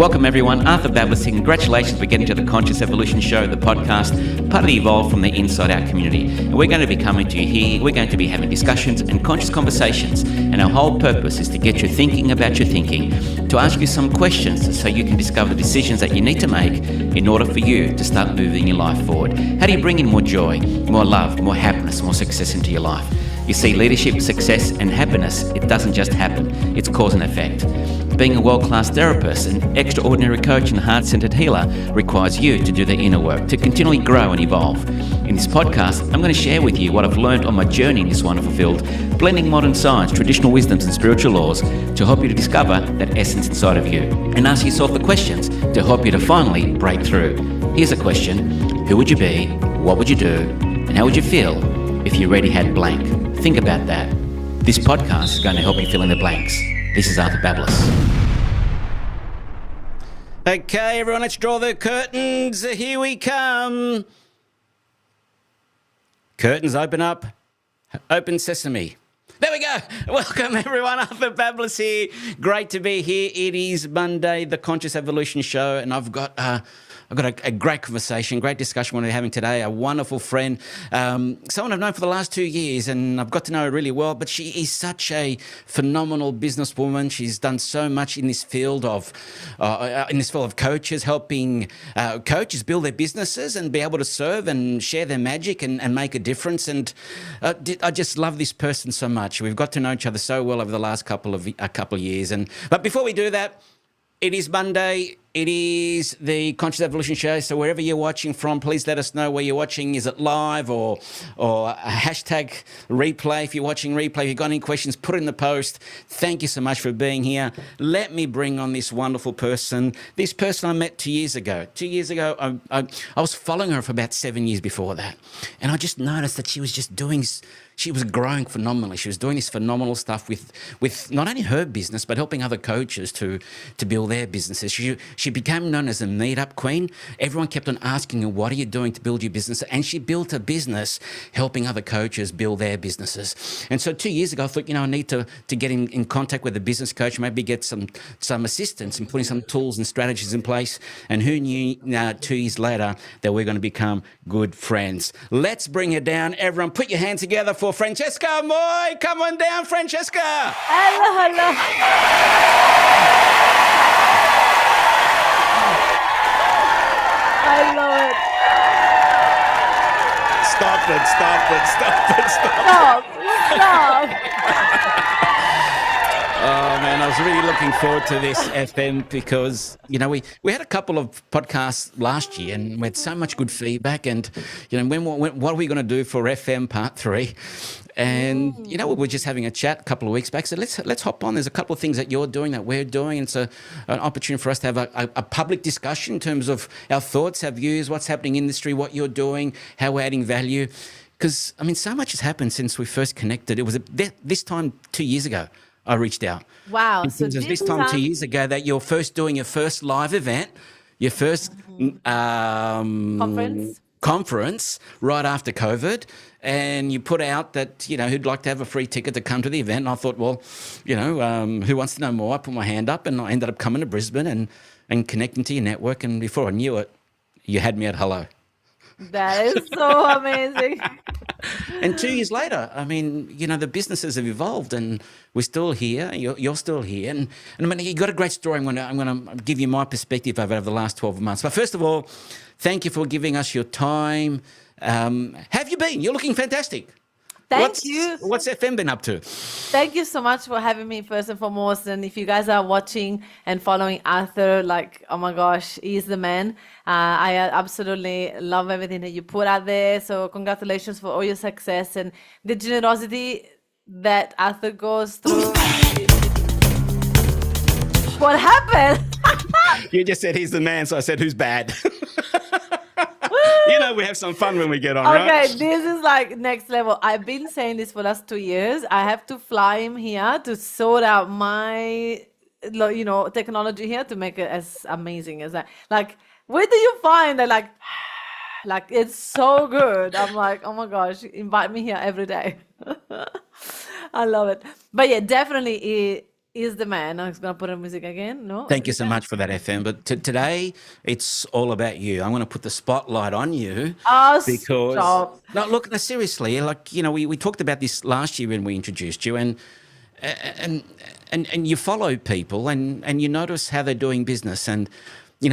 Welcome everyone, Arthur Bablis here. Congratulations for getting to the Conscious Evolution Show, the podcast, part of the Evolve from the Inside Out community. And we're going to be coming to you here, we're going to be having discussions and conscious conversations. And our whole purpose is to get you thinking about your thinking, to ask you some questions so you can discover the decisions that you need to make in order for you to start moving your life forward. How do you bring in more joy, more love, more happiness, more success into your life? You see, leadership, success and happiness, it doesn't just happen, it's cause and effect. Being a world-class therapist, an extraordinary coach and heart-centered healer requires you to do the inner work, to continually grow and evolve. In this podcast, I'm going to share with you what I've learned on my journey in this wonderful field, blending modern science, traditional wisdoms and spiritual laws to help you to discover that essence inside of you and ask yourself the questions to help you to finally break through. Here's a question. Who would you be? What would you do? And how would you feel if you already had blank? Think about that. This podcast is going to help you fill in the blanks. This is Arthur Bablis. Okay, everyone, let's draw the curtains. Here we come. Curtains open up. Open sesame. There we go. Welcome, everyone. Arthur Bablis here. Great to be here. It is Monday, the Conscious Evolution Show, and I've got a great conversation, great discussion we're having today. A wonderful friend, someone I've known for the last 2 years, and I've got to know her really well. But she is such a phenomenal businesswoman. She's done so much in this field of coaches, helping coaches build their businesses and be able to serve and share their magic and make a difference. And I just love this person so much. We've got to know each other so well over the last couple of years. But before we do that, it is Monday. It is the Conscious Evolution Show. So wherever you're watching from, please let us know where you're watching. Is it live or a hashtag replay? If you're watching replay, if you've got any questions, put it in the post. Thank you so much for being here. Let me bring on this wonderful person. This person I met 2 years ago. 2 years ago, I was following her for about 7 years before that. And I just noticed that she was growing phenomenally. She was doing this phenomenal stuff with not only her business, but helping other coaches to build their businesses. She became known as a meetup queen. Everyone kept on asking her, what are you doing to build your business? And she built a business helping other coaches build their businesses. And so 2 years ago, I thought, I need to get in contact with a business coach, maybe get some assistance in putting some tools and strategies in place. And who knew 2 years later that we're going to become good friends. Let's bring her down. Everyone, put your hands together for Francesca Moi. Come on down, Francesca. Hello. I love it. Stop. Oh man, I was really looking forward to this FM because, we had a couple of podcasts last year and we had so much good feedback and, what are we going to do for FM part 3? And, we were just having a chat a couple of weeks back. So let's hop on. There's a couple of things that you're doing, that we're doing. And so an opportunity for us to have a public discussion in terms of our thoughts, our views, what's happening in the industry, what you're doing, how we're adding value. Because, so much has happened since we first connected. It was this time 2 years ago I reached out. Wow. So this time 2 years ago that you're doing your first live event, your first conference right after COVID, and you put out that, who'd like to have a free ticket to come to the event. And I thought, well, who wants to know more? I put my hand up and I ended up coming to Brisbane and connecting to your network. And before I knew it, you had me at hello. That is so amazing. And 2 years later, the businesses have evolved and we're still here. You're still here. And you got a great story. I'm going to give you my perspective over the last 12 months. But first of all, thank you for giving us your time. Have you been? You're looking fantastic. Thank you. What's FM been up to? Thank you so much for having me, first and foremost. And if you guys are watching and following Arthur, oh my gosh, he's the man. I absolutely love everything that you put out there. So congratulations for all your success and the generosity that Arthur goes through. What happened? You just said he's the man, so I said, who's bad? We have some fun when we get on, right? Okay, this is next level. I've been saying this for the last 2 years. I have to fly him here to sort out my, technology here to make it as amazing as that. Where do you find that, it's so good? I'm like, oh my gosh, invite me here every day. I love it. But yeah, definitely is the man. I'm just gonna put on music again. No, Thank you so much for that, FM. But today, it's all about you. I'm going to put the spotlight on you oh, because, stop. no, look, no, seriously, like, we talked about this last year when we introduced you, and and you follow people and you notice how they're doing business. And,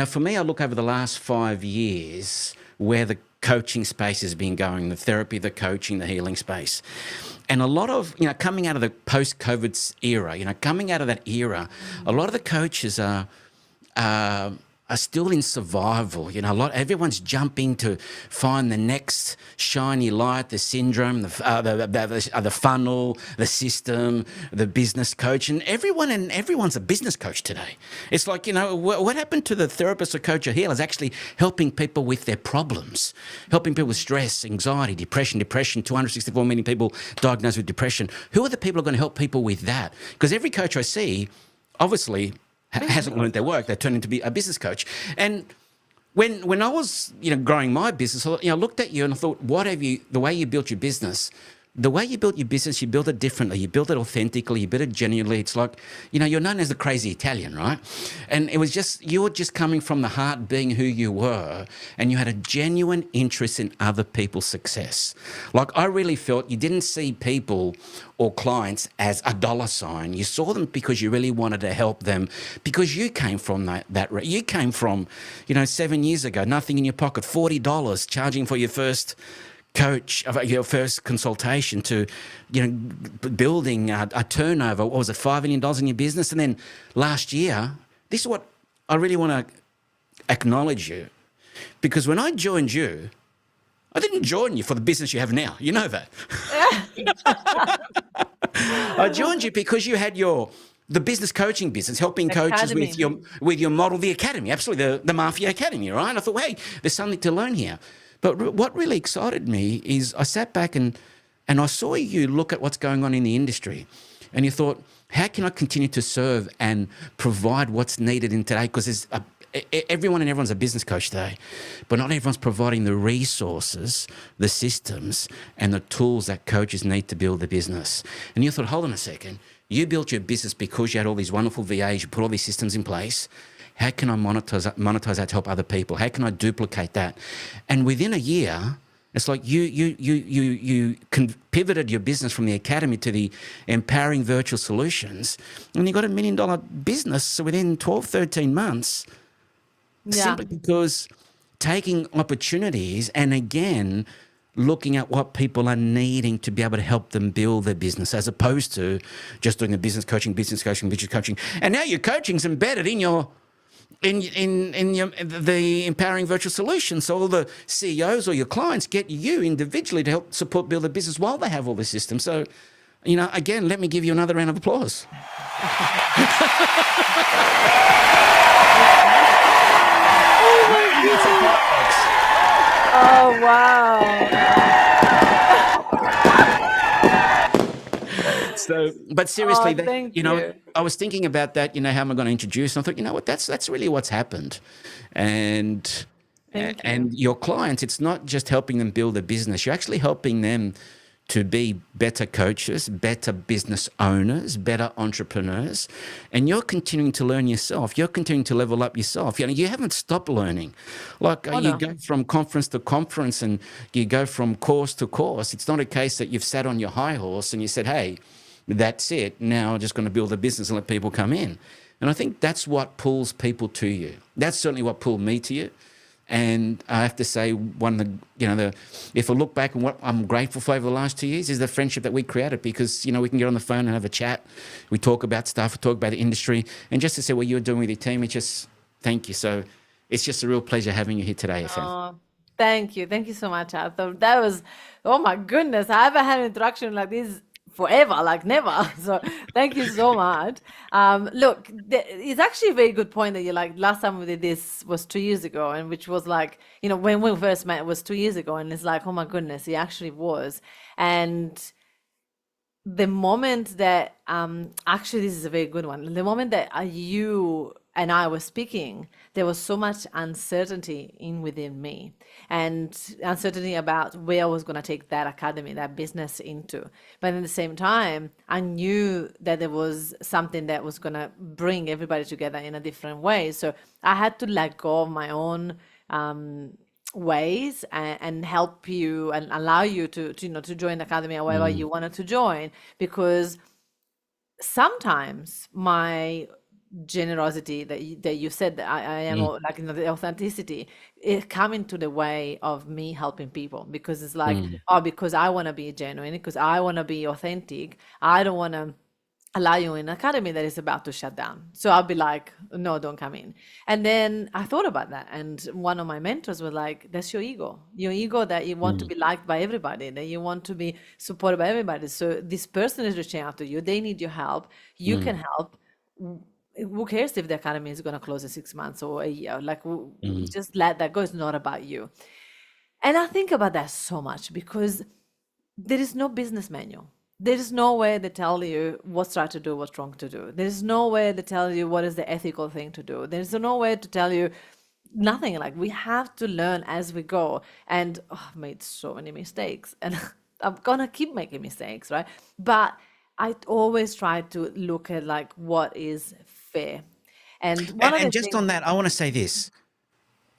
for me, I look over the last 5 years where the coaching space has been going, the therapy, the coaching, the healing space. And a lot of, coming out of the post-COVID era, coming out of that era, a lot of the coaches are still in survival. Everyone's jumping to find the next shiny light, the syndrome, the funnel, the system, the business coach, and everyone's a business coach today. It's like, what happened to the therapist or coach or healer is actually helping people with their problems, helping people with stress, anxiety, depression, 264 million people diagnosed with depression. Who are the people who are going to help people with that? Because every coach I see, obviously, hasn't learned their work. They turned into be a business coach. And when I was, growing my business, I looked at you and I thought, the way you built your business, you built it differently. You built it authentically. You built it genuinely. It's like, you're known as the crazy Italian, right? And it was you were just coming from the heart, being who you were, and you had a genuine interest in other people's success. Like, I really felt you didn't see people or clients as a dollar sign. You saw them because you really wanted to help them, because you came from you came from, 7 years ago, nothing in your pocket, $40, charging for your first coach, your first consultation, to, building a turnover, what was it, $5 million in your business? And then last year, this is what I really want to acknowledge you, because when I joined you, I didn't join you for the business you have now. You know that. I joined you because you had the business coaching business, helping coaches Academy. with your model, the academy, absolutely, the Mafia Academy, right? I thought, hey, there's something to learn here. But what really excited me is I sat back and I saw you look at what's going on in the industry, and you thought, how can I continue to serve and provide what's needed in today? Because everyone's a business coach today, but not everyone's providing the resources, the systems, and the tools that coaches need to build their business. And you thought, hold on a second, you built your business because you had all these wonderful VAs, you put all these systems in place. How can I monetize that to help other people? How can I duplicate that? And within a year, it's like you pivoted your business from the academy to the empowering virtual solutions, and you got $1 million business within 12, 13 months. Yeah. Simply because taking opportunities and, again, looking at what people are needing to be able to help them build their business, as opposed to just doing the business coaching. And now your coaching's embedded in your the empowering virtual solution. So all the CEOs or your clients get you individually to help support build a business while they have all the systems. So, again, let me give you another round of applause. Oh, wow. So, but seriously, thank you. I was thinking about that. How am I going to introduce? And I thought, what? That's really what's happened. And Thank and your clients, it's not just helping them build a business. You're actually helping them to be better coaches, better business owners, better entrepreneurs. And you're continuing to learn yourself. You're continuing to level up yourself. You haven't stopped learning. Like, you no. go from conference to conference and you go from course to course. It's not a case that you've sat on your high horse and you said, hey, that's it. Now I'm just going to build a business and let people come in. And I think that's what pulls people to you. That's certainly what pulled me to you. And I have to say, if I look back and what I'm grateful for over the last 2 years is the friendship that we created, because, we can get on the phone and have a chat. We talk about stuff, we talk about the industry, and just to say what you're doing with your team, it's just, thank you. So it's just a real pleasure having you here today, FM. Oh, thank you. Thank you so much, Arthur. That was, oh my goodness, I haven't had an interaction like this forever, like never. So thank you so much. Look, it's actually a very good point that last time we did this was 2 years ago, and which was like, when we first met, it was 2 years ago, and it's like, oh my goodness, it actually was. And the moment that, actually, this is a very good one. The moment that you and I was speaking, there was so much uncertainty in within me, and uncertainty about where I was going to take that academy, that business into. But at the same time, I knew that there was something that was going to bring everybody together in a different way. So I had to let go of my own ways and help you and allow you to to join the academy however you wanted to join, because sometimes my generosity that you said that I am like the authenticity, it come into the way of me helping people, because it's like oh, because I want to be genuine, because I want to be authentic, I don't want to allow you in an academy that is about to shut down. So I'll be like, no, don't come in. And then I thought about that, and one of my mentors was like, that's your ego that you want to be liked by everybody, that you want to be supported by everybody. So this person is reaching out to you, they need your help, you can help. Who cares if the academy is going to close in 6 months or a year? Like, just let that go. It's not about you. And I think about that so much, because there is no business manual. There is no way they tell you what's right to do, what's wrong to do. There is no way they tell you what is the ethical thing to do. There's no way to tell you nothing. Like, we have to learn as we go. And I've made so many mistakes, and I'm going to keep making mistakes, right? But I always try to look at like what is fair. And just on that, I want to say this,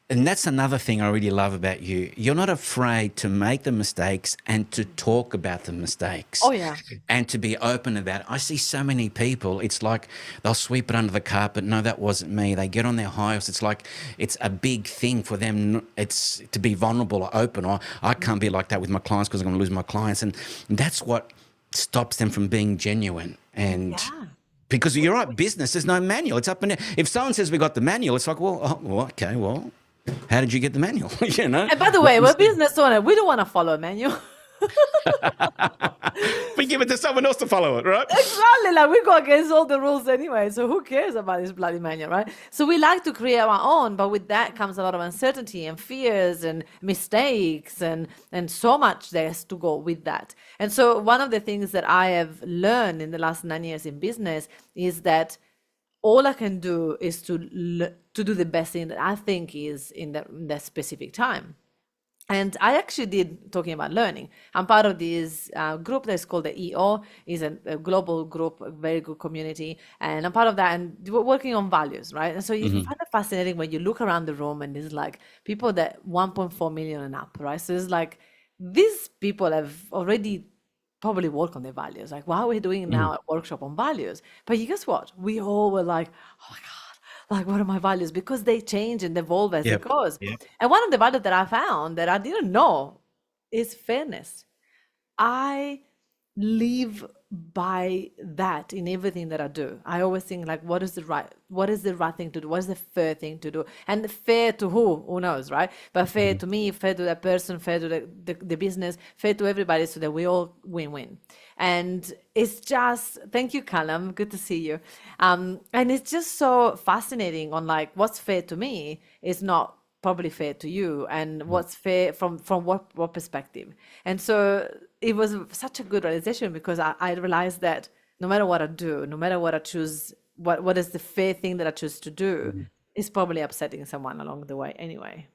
and that's another thing I really love about you. You're not afraid to make the mistakes and to talk about the mistakes. Oh, yeah. And to be open about it. I see so many people, it's like they'll sweep it under the carpet. No, that wasn't me. They get on their high horse. It's like it's a big thing for them. It's to be vulnerable or open. Or I can't be like that with my clients because I'm going to lose my clients. And that's what stops them from being genuine. And because you're right, business, there's no manual. It's up and down. If someone says we got the manual, it's like, okay, how did you get the manual? You know. And by the way, we're business owner. We don't want to follow a manual. We give it to someone else to follow it, right? Exactly. Like, we go against all the rules anyway. So who cares about this bloody manual, right? So we like to create our own, but with that comes a lot of uncertainty and fears and mistakes and so much there's to go with that. And so one of the things that I have learned in the last 9 years in business is that all I can do is to do the best thing that I think is in that specific time. And I actually did, talking about learning, I'm part of this group that's called the EO, is a global group, a very good community. And I'm part of that, and we're working on values, right? And so you find it fascinating when you look around the room and there's like people that 1.4 million and up, right? So it's like these people have already probably worked on their values. Like, why are we doing now a workshop on values? But you guess what? We all were like, oh my God. Like, what are my values? Because they change and evolve as it goes. And one of the values that I found that I didn't know is fairness. I live by that in everything that I do. I always think like, what is the right thing to do? What is the fair thing to do? And fair to who? Who knows, right? But fair to me, fair to that person, fair to the business, fair to everybody, so that we all win-win. And it's just, thank you, Callum. Good to see you. And it's just so fascinating on like what's fair to me is not probably fair to you, and what's fair from what perspective. And so it was such a good realization, because I realized that no matter what I do, no matter what I choose, what is the fair thing that I choose to do, is probably upsetting someone along the way anyway.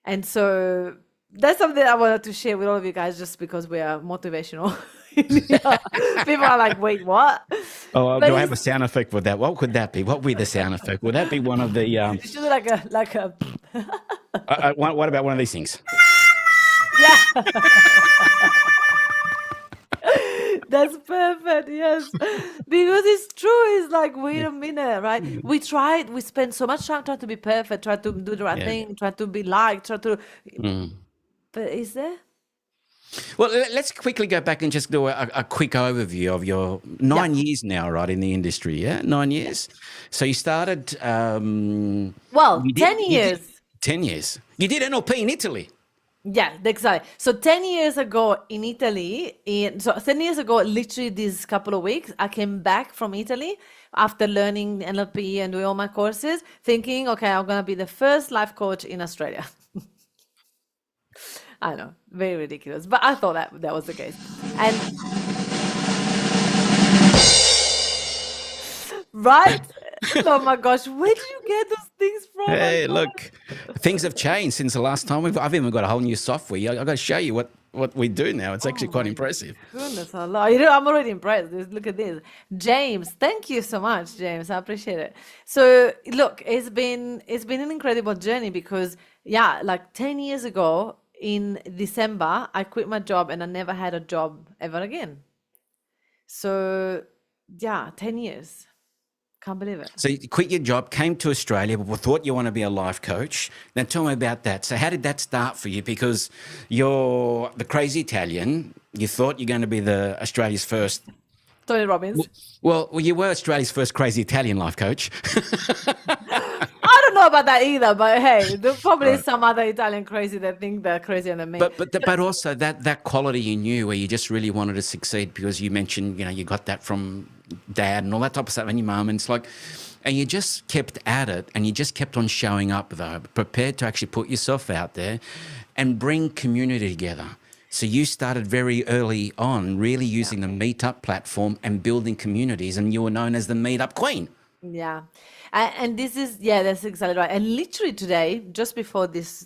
And so that's something I wanted to share with all of you guys, just because we are motivational. People are like, wait, what? Oh, do I have a sound effect for that? What could that be? What would be the sound effect? Would that be one of the... You should do like a... what about one of these things? Yeah. That's perfect, yes. Because it's true. It's like, wait a minute, right? We spend so much time trying to be perfect, try to do the right thing, try to be liked, try to... But is there? Well, let's quickly go back and just do a quick overview of your 9 years now, right, in the industry, 9 years. So you started... 10 years. 10 years. You did NLP in Italy. Yeah, exactly. So 10 years ago in Italy, 10 years ago, literally these couple of weeks, I came back from Italy after learning NLP and doing all my courses, thinking, okay, I'm going to be the first life coach in Australia. I know, very ridiculous, but I thought that was the case. And right? Oh my gosh, where did you get those things from? My Hey, God. look, things have changed since the last time. I've even got a whole new software. I've got to show you what we do now. It's Oh actually quite my impressive. goodness, Allah. You know, I'm already impressed. Look at this. James, thank you so much, James. I appreciate it. So look, it's been an incredible journey because yeah, like 10 years ago in December, I quit my job and I never had a job ever again. So yeah, 10 years. Can't believe it. So you quit your job, came to Australia, but thought you want to be a life coach. Now tell me about that. So how did that start for you? Because you're the crazy Italian. You thought you're going to be the Australia's first. Tony Robbins. Well, you were Australia's first crazy Italian life coach. I don't know about that either, but hey, there's probably Right. some other Italian crazy that think they're crazier than me. But also that quality you knew where you just really wanted to succeed because you mentioned you got that from dad and all that type of stuff and your mum and it's like and you just kept at it and you just kept on showing up though prepared to actually put yourself out there and bring community together. So you started very early on really using the meetup platform and building communities and you were known as the meetup queen. Yeah. And this is, yeah, that's exactly right. And literally today, just before this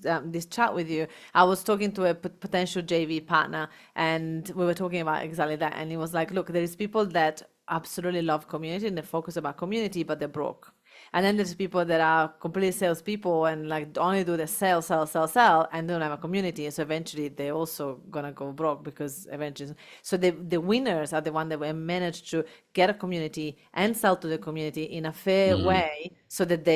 chat with you, I was talking to a potential JV partner and we were talking about exactly that. And he was like, look, there is people that absolutely love community and they focus about community, but they're broke. And then there's people that are complete salespeople and like only do the sell, and don't have a community. So eventually they're also gonna go broke because eventually. So the winners are the one that will manage to get a community and sell to the community in a fair way, so that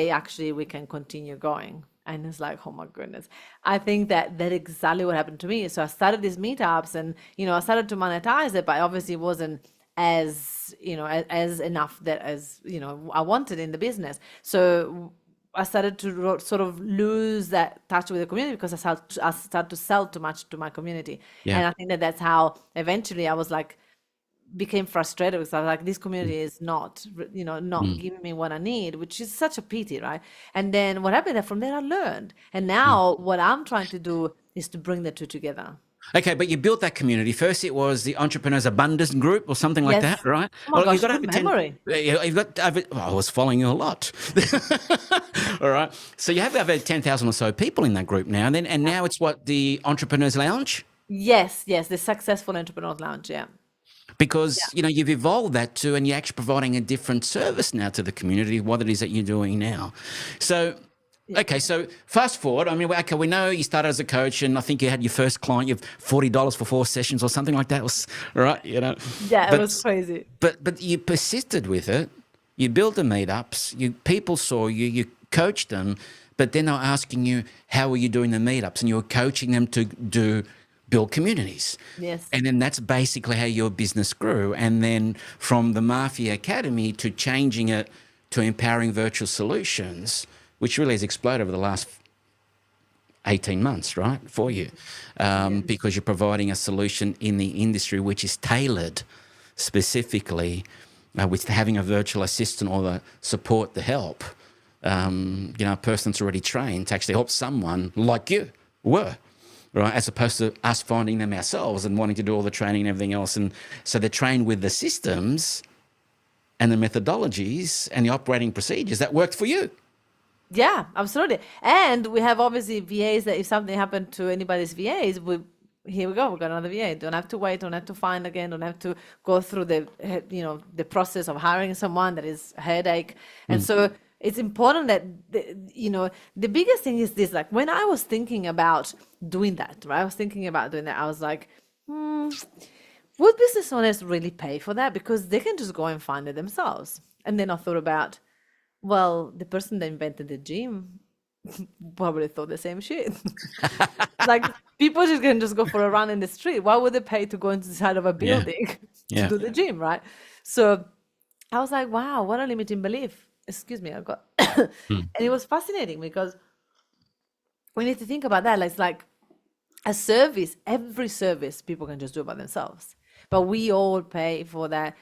we can continue going. And it's like, oh my goodness. I think that exactly what happened to me. So I started these meetups and, I started to monetize it, but obviously it wasn't as enough that as, I wanted in the business. So I started to sort of lose that touch with the community because I started to sell too much to my community. Yeah. And I think that's how eventually I was like, became frustrated because I was like, this community is not giving me what I need, which is such a pity, right? And then what happened that from there I learned. And now what I'm trying to do is to bring the two together. Okay, but you built that community. First, it was the Entrepreneurs Abundance Group or something like Yes. that, right? Oh my gosh, you've got good over 10. memory. You've got over. I was following you a lot. All right. So you have over 10,000 or so people in that group now. And now it's what the Entrepreneurs Lounge, Yes, the Successful Entrepreneurs Lounge, yeah. because you've evolved that too, and you're actually providing a different service now to the community. What it is that you're doing now. So. Okay, so fast forward. I mean, okay, we know you started as a coach, and I think you had your first client. You've $40 for 4 sessions or something like that. Was right, Yeah, But it was crazy. but you persisted with it. You built the meetups. People saw you. You coached them, but then they were asking you, how are you doing the meetups? And you were coaching them to build communities. Yes. And then that's basically how your business grew. And then from the Mafia Academy to changing it to empowering virtual solutions, which really has exploded over the last 18 months, right, for you, because you're providing a solution in the industry which is tailored specifically with having a virtual assistant or the support, the help, a person that's already trained to actually help someone like you were, right, as opposed to us finding them ourselves and wanting to do all the training and everything else. And so they're trained with the systems and the methodologies and the operating procedures that worked for you. Yeah, absolutely. And we have obviously VAs that if something happened to anybody's VAs, here we go, we got another VA. Don't have to wait, don't have to find again, don't have to go through the process of hiring someone that is a headache. And so it's important that the biggest thing is this, like when I was thinking about doing that, right? I was like, would business owners really pay for that? Because they can just go and find it themselves. And then I thought about, well, the person that invented the gym probably thought the same shit. Like people just can just go for a run in the street. Why would they pay to go inside of a building to do the gym, right? So I was like, wow, what a limiting belief. Excuse me, I got and it was fascinating because we need to think about that. Like, it's like a service, every service people can just do by themselves. But we all pay for that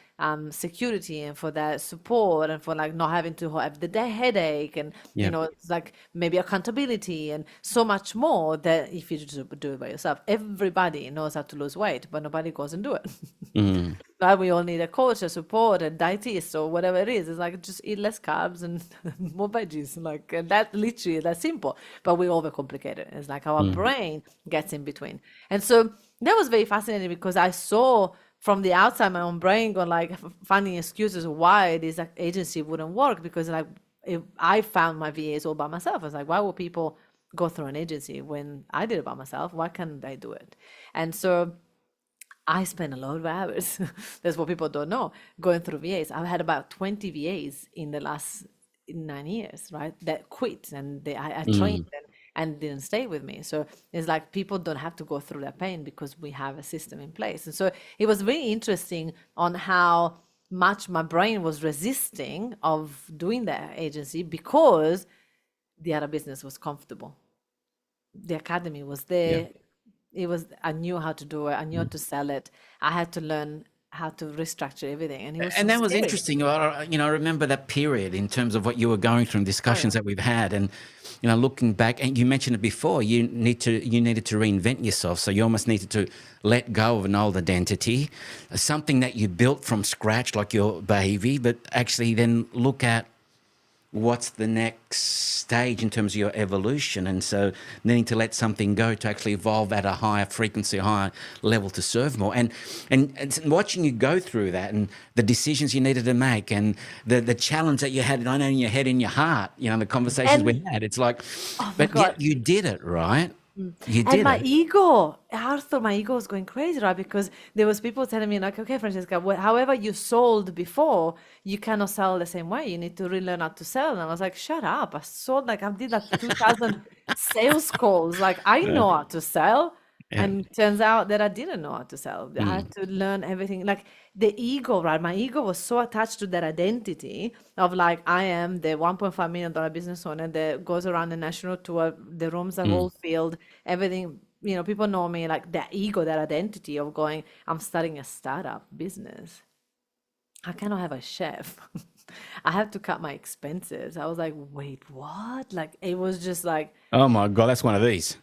security and for that support and for like not having to have the day headache and Yeah. it's like maybe accountability and so much more that if you just do it by yourself. Everybody knows how to lose weight, but nobody goes and do it. Mm. Now we all need a coach, a support, a dietist, or whatever it is. It's like just eat less carbs and more veggies. Like and that literally that's simple, but we overcomplicate it. It's like our brain gets in between, and so that was very fascinating because I saw from the outside my own brain going like finding excuses why this agency wouldn't work because like if I found my VAs all by myself. I was like, why would people go through an agency when I did it by myself? Why can't I do it? And so I spent a lot of hours. That's what people don't know. Going through VAs, I've had about 20 VAs in the last 9 years, right? That quit and I trained them and didn't stay with me. So it's like people don't have to go through that pain because we have a system in place. And so it was very interesting on how much my brain was resisting of doing that agency because the other business was comfortable. The academy was there. I knew how to do it. I knew how to sell it. I had to learn how to restructure everything. And it was And so that was scary. interesting. I remember that period in terms of what you were going through and discussions that we've had. And, looking back, and you mentioned it before, you needed to reinvent yourself. So you almost needed to let go of an old identity, something that you built from scratch, like your baby, but actually then look at what's the next stage in terms of your evolution. And so needing to let something go to actually evolve at a higher frequency, higher level to serve more. And watching you go through that and the decisions you needed to make and the challenge that you had, not only in your head, in your heart, the conversations we had, it's like, Oh my but God. yet you did it, right? You And did my it. ego, Arthur, my ego was going crazy, right? Because there was people telling me like, okay, Francesca, however you sold before, you cannot sell the same way. You need to relearn how to sell. And I was like, shut up. I sold like, I did like 2,000 sales calls. Like I know how to sell. Yeah. And turns out that I didn't know how to sell. I had to learn everything. Like the ego, right? My ego was so attached to that identity of like, I am the $1.5 million business owner that goes around the national tour. The rooms are all filled. Everything, people know me like that ego, that identity of going, I'm starting a startup business. I cannot have a chef. I have to cut my expenses. I was like, wait, what? Like, it was just like, Oh my God, that's one of these.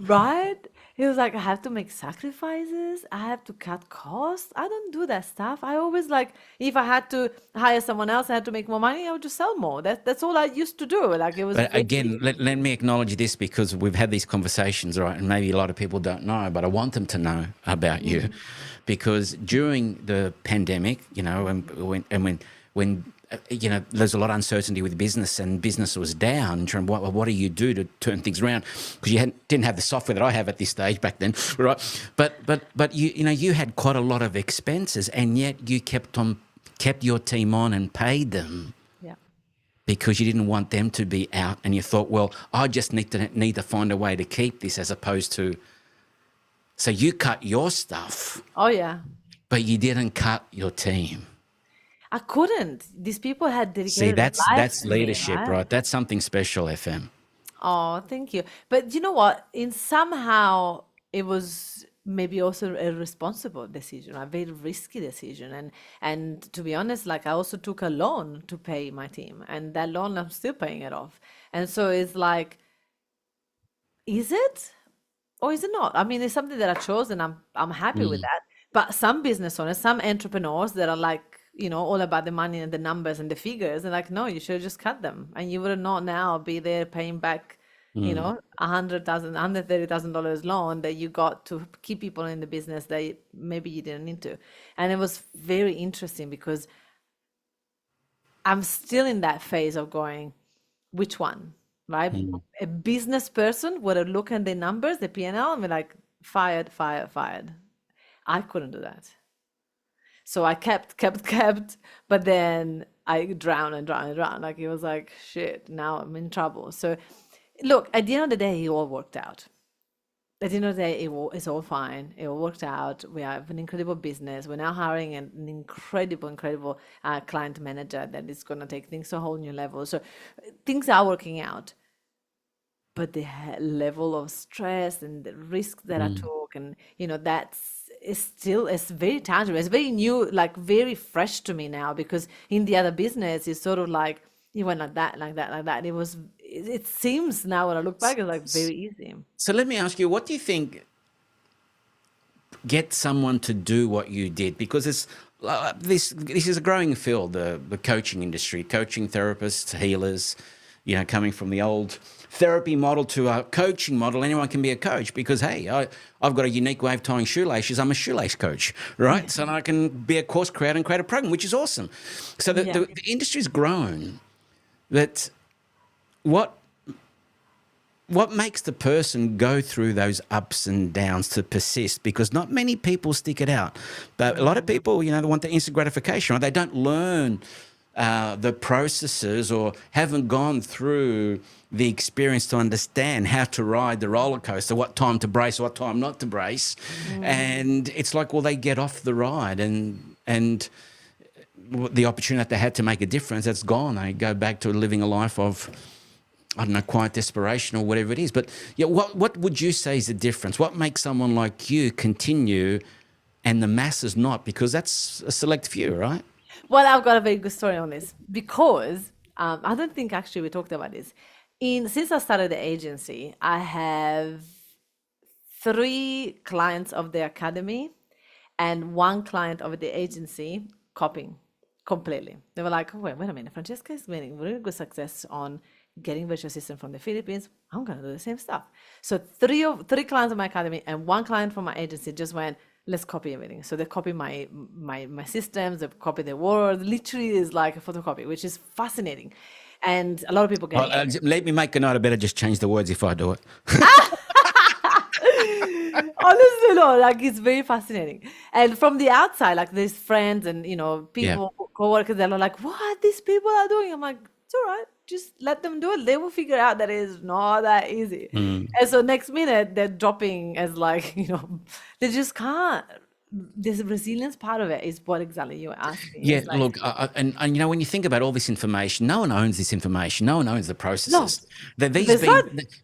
right? He was like, I have to make sacrifices. I have to cut costs. I don't do that stuff. I always like, if I had to hire someone else, I had to make more money, I would just sell more. That's all I used to do. Like it was But very, again, let me acknowledge this because we've had these conversations, right? And maybe a lot of people don't know, but I want them to know about you, because during the pandemic, when there's a lot of uncertainty with business and business was down. And trying, what do you do to turn things around? Because you didn't have the software that I have at this stage back then, right? But you had quite a lot of expenses, and yet you kept your team on and paid them, yeah. because you didn't want them to be out, and you thought, well, I just need to find a way to keep this, as opposed to, so you cut your stuff, Oh, yeah. but you didn't cut your team. I couldn't. These people had See, dedicated their lives that's to me, leadership, right? right? That's something special, FM. Oh, thank you. But you know what? In somehow it was maybe also a responsible decision, a very risky decision. And to be honest, like I also took a loan to pay my team, and that loan I'm still paying it off. And so it's like, is it or is it not? I mean, it's something that I chose, and I'm happy with that. But some business owners, some entrepreneurs that are like, all about the money and the numbers and the figures, and like, no, you should have just cut them, and you would not now be there paying back, $130,000 loan that you got to keep people in the business that maybe you didn't need to. And it was very interesting because I'm still in that phase of going, which one, right? A business person would have looked at the numbers, the P&L, and be like, fired, fired, fired. I couldn't do that. So I kept, but then I drowned and drowned and drowned. Like it was like, shit, now I'm in trouble. So look, at the end of the day, it all worked out. At the end of the day, it's all fine. It all worked out. We have an incredible business. We're now hiring an incredible client manager that is going to take things to a whole new level. So things are working out. But the level of stress and the risk that I took book, and it's very tangible. It's very new, like very fresh to me now, because in the other business it's sort of like you went like that, like that, like that. It seems now when I look back, it's like very easy. So let me ask you, what do you think get someone to do what you did? Because it's this is a growing field, the coaching industry, coaching therapists, healers, coming from the old therapy model to a coaching model. Anyone can be a coach because, hey, I've got a unique way of tying shoelaces. I'm a shoelace coach, right? So I can be a course creator and create a program, which is awesome. So the industry's grown. But what makes the person go through those ups and downs to persist? Because not many people stick it out. But a lot of people, they want the instant gratification, right? They don't learn the processes or haven't gone through the experience to understand how to ride the roller coaster, what time to brace, what time not to brace. And it's like, well, they get off the ride and the opportunity that they had to make a difference, that's gone. They go back to living a life of, I don't know, quiet desperation or whatever it is. But what would you say is the difference? What makes someone like you continue and the masses not? Because that's a select few, right? Well, I've got a very good story on this, because I don't think actually we talked about this. Since I started the agency, I have 3 clients of the academy and 1 client of the agency copying completely. They were like, oh, wait a minute, Francesca is getting really good success on getting virtual assistant from the Philippines. I'm going to do the same stuff. So 3 clients of my academy and 1 client from my agency just went, let's copy everything. So they copy my systems, they copy the words, literally is like a photocopy, which is fascinating. And a lot of people get let me make a note. I better just change the words if I do it. Honestly, no, like it's very fascinating. And from the outside, like there's friends and people, co-workers that are like, what these people are doing? I'm like, it's all right, just let them do it. They will figure out that it's not that easy. And so next minute they're dropping as like, they just can't. This resilience part of it is what exactly you were asking. Yeah, like, look, and when you think about all this information, no one owns this information. No one owns the processes. No,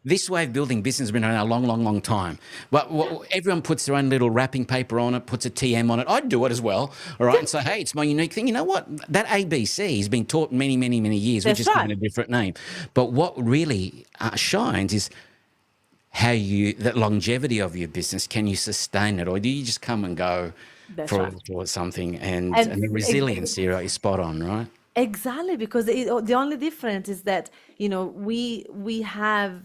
this way of building business has been around a long, long, long time. But everyone puts their own little wrapping paper on it, puts a TM on it. I'd do it as well, all right? And say, hey, it's my unique thing. You know what? That ABC has been taught many, many, many years. We're just given a different name. But what really shines is that longevity of your business. Can you sustain it, or do you just come and go for something? And the resilience here is spot on, right? Exactly, because the only difference is that we have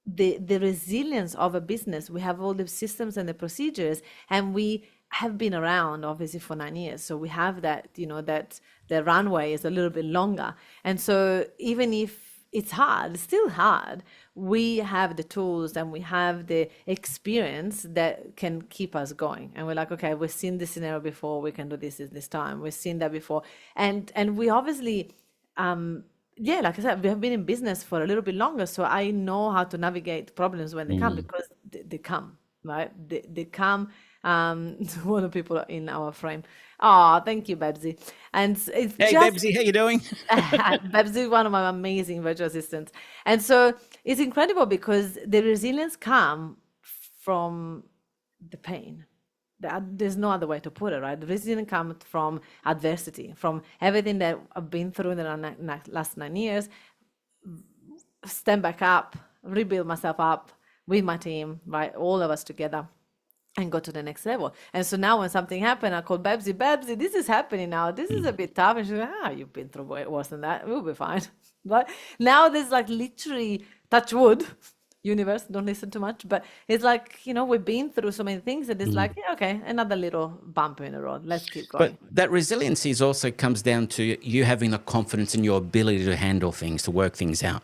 the resilience of a business. We have all the systems and the procedures, and we have been around obviously for 9 years. So we have that that the runway is a little bit longer, and so even if it's hard, it's still hard, we have the tools and we have the experience that can keep us going. And we're like, okay, we've seen this scenario before, we can do this time. We've seen that before. And we obviously, like I said, we have been in business for a little bit longer. So I know how to navigate problems when they come, because they come, right? They come. One of the people in our frame. Oh, thank you, Babsy. And it's hey, Babsy, how you doing? Babsy, one of my amazing virtual assistants. And so it's incredible because the resilience comes from the pain. There's no other way to put it, right? The resilience comes from adversity, from everything that I've been through in the last 9 years. Stand back up, rebuild myself up with my team, right? All of us together, and go to the next level. And so now when something happened, I called Babsy, this is happening now. This is a bit tough. And she's like, you've been through way worse than that. We'll be fine. But now there's like literally, touch wood, universe, don't listen too much. But it's like, we've been through so many things that it's like, okay, another little bump in the road. Let's keep going. But that resiliency also comes down to you having the confidence in your ability to handle things, to work things out.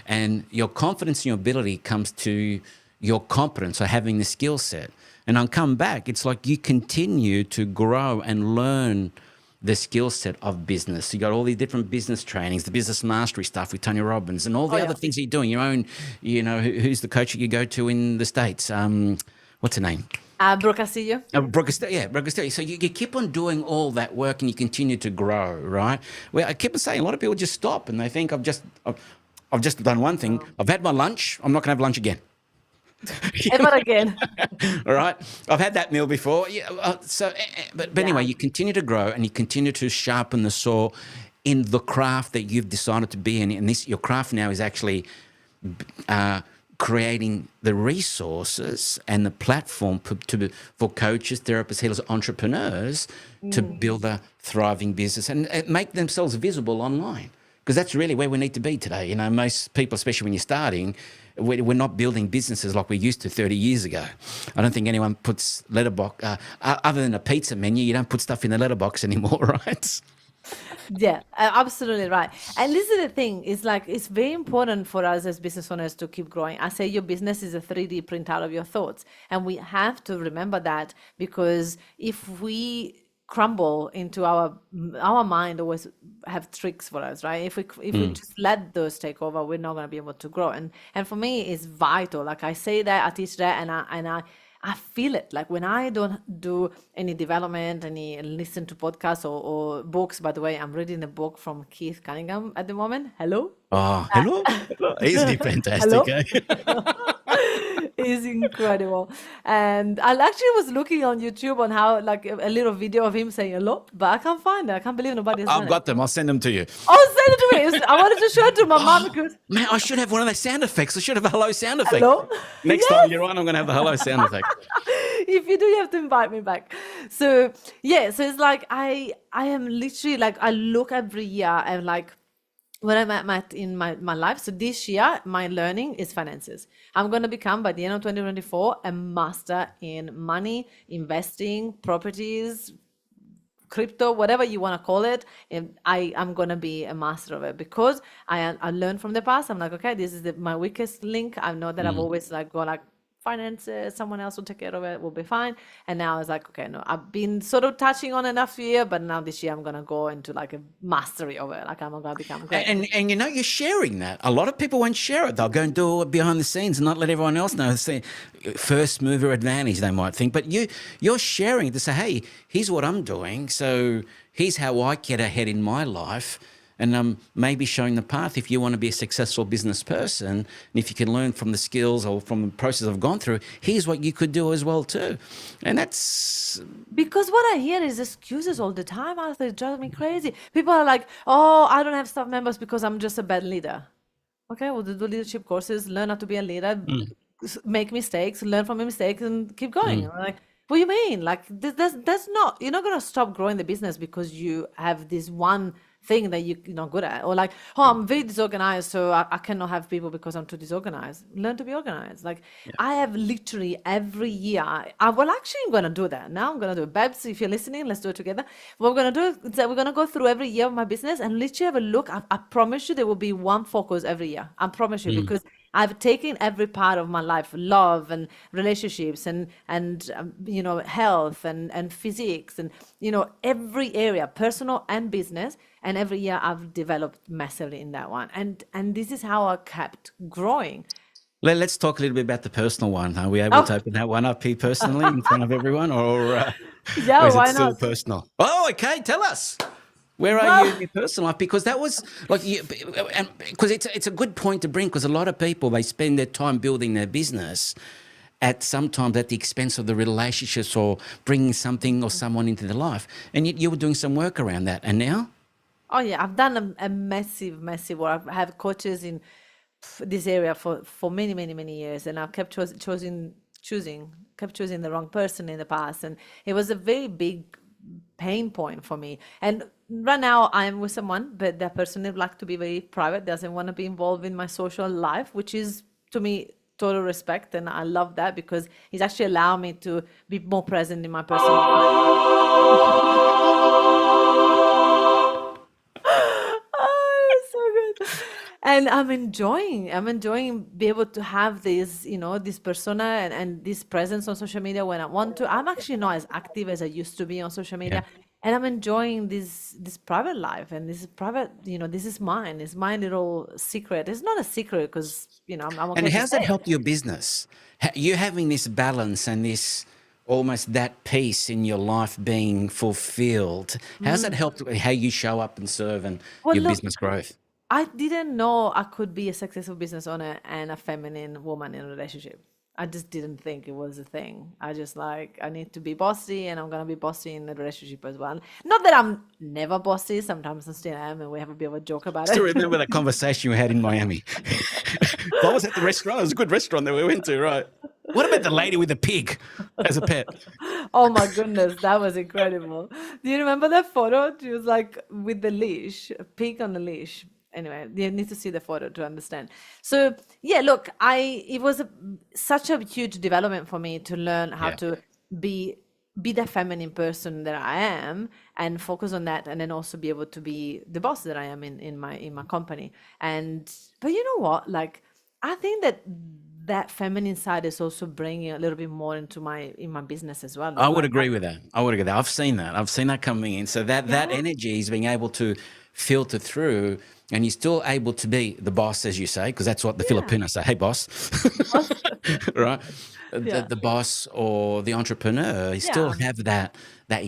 And your confidence in your ability comes to your competence or having the skill set. And I'll come back, it's like you continue to grow and learn the skill set of business. You got all these different business trainings, the business mastery stuff with Tony Robbins, and all the other things you're doing. Your own, who's the coach you go to in the States? What's her name? Brooke Castillo. Brooke Castillo. So you keep on doing all that work and you continue to grow, right? Well, I keep on saying a lot of people just stop and they think I've just done one thing. I've had my lunch. I'm not going to have lunch again. Ever again. All right, I've had that meal before. Yeah, but Yeah. anyway, you continue to grow and you continue to sharpen the saw in the craft that you've decided to be in. And this, your craft now is actually uh, creating the resources and the platform for coaches, therapists, healers, entrepreneurs to build a thriving business and make themselves visible online. Because that's really where we need to be today. You know, most people, especially when you're starting, we're not building businesses like we used to 30 years ago. I don't think anyone puts letterbox, other than a pizza menu, you don't put stuff in the letterbox anymore, right? Yeah, absolutely right. And this is the thing, it's like it's very important for us as business owners to keep growing. I say your business is a 3D printout of your thoughts. And we have to remember that, because if we crumble into our mind always have tricks for us, right? If we just let those take over, we're not going to be able to grow. And for me, it's vital. Like I say that, I teach that, and I feel it. Like when I don't do any development, any listen to podcasts or books. By the way, I'm reading a book from Keith Cunningham at the moment. Hello. Oh, hello. Isn't he fantastic, Hello. eh? Is incredible. And I actually was looking on YouTube on how, like, a little video of him saying hello, but I can't find it. I can't believe nobody has done I've it. got them. I'll send them to you. Oh, send it to me. I wanted to show it to my mom because Man, I should have one of those sound effects. I should have a hello sound effect. hello. Next Yes. time you're on, I'm going to have a hello sound effect. If you do, you have to invite me back. So yeah, so it's like I am literally like, I look every year and like when I'm at in my life. So this year, my learning is finances. I'm going to become, by the end of 2024, a master in money, investing, properties, crypto, whatever you want to call it. And I'm going to be a master of it, because I learned from the past. I'm like, okay, this is my weakest link. I know that I've always like gone like, finances, someone else will take care of it, we'll be fine. And now it's like, okay, no, I've been sort of touching on enough year, but now this year I'm gonna go into like a mastery of it. Like I'm gonna become great. And you know, you're sharing that. A lot of people won't share it. They'll go and do it behind the scenes and not let everyone else know. It's the first mover advantage, they might think. But you're sharing to say, hey, here's what I'm doing. So here's how I get ahead in my life. And maybe showing the path if you want to be a successful business person. And if you can learn from the skills or from the process I've gone through, here's what you could do as well too. And that's... Because what I hear is excuses all the time, Arthur. It drives me crazy. People are like, oh, I don't have staff members because I'm just a bad leader. Okay, well, do leadership courses, learn how to be a leader, make mistakes, learn from your mistakes, and keep going. I'm like, what do you mean? Like, that's not, you're not going to stop growing the business because you have this one thing that you're not good at. Or like, oh, I'm very disorganized, so I cannot have people because I'm too disorganized. Learn to be organized. Like, I have literally every year, well, actually, I'm going to do that. Now I'm going to do it. Babs, if you're listening, let's do it together. What we're going to do is that we're going to go through every year of my business and literally have a look. I promise you there will be one focus every year. I promise you, because I've taken every part of my life, love and relationships and you know, health and physiques and, you know, every area, personal and business. And every year I've developed massively in that one. And this is how I kept growing. Let's talk a little bit about the personal one. Are we able to open that one up here personally in front of everyone, or is why it still not? personal? Oh, okay. Tell us. Where are you in your personal life? Because that was like, because it's a good point to bring, because a lot of people, they spend their time building their business sometimes at the expense of the relationships or bringing something or someone into their life. And you were doing some work around that. And now? Oh yeah, I've done a massive work. I have coaches in this area for many years, and I've kept choosing the wrong person in the past, and it was a very big pain point for me. And right now I'm with someone, but that person would like to be very private, doesn't want to be involved in my social life, which is to me total respect, and I love that because he's actually allowed me to be more present in my personal life. Oh, it's so good. And I'm enjoying be able to have this, you know, this persona and this presence on social media when I want to. I'm actually not as active as I used to be on social media. And I'm enjoying this private life, and this is private, you know, this is mine. It's my little secret. It's not a secret because, you know, I'm okay And to how's say that it. helped your business? You having this balance and this almost that peace in your life being fulfilled. How's that helped how you show up and serve and Well, your look, business growth? I didn't know I could be a successful business owner and a feminine woman in a relationship. I just didn't think it was a thing. I just like, I need to be bossy and I'm going to be bossy in the relationship as well. Not that I'm never bossy. Sometimes I still am and we have a bit of a joke about Still it. remember that conversation we had in Miami. I was at the restaurant. It was a good restaurant that we went to, right? What about the lady with the pig as a pet? Oh my goodness, that was incredible. Do you remember that photo? She was like with the leash, a pig on the leash. Anyway, you need to see the photo to understand. So yeah, look, it was such a huge development for me to learn how Yeah. to be the feminine person that I am and focus on that, and then also be able to be the boss that I am in my company. And but you know what? Like I think that feminine side is also bringing a little bit more into my business as well. I would Like agree with that. I would agree with that. I've seen that. I've seen that coming in. So that yeah, energy is being able to filter through, and you're still able to be the boss, as you say, because that's what the yeah, Filipinos say. Hey, boss, right? yeah, The boss or the entrepreneur, you still yeah. have that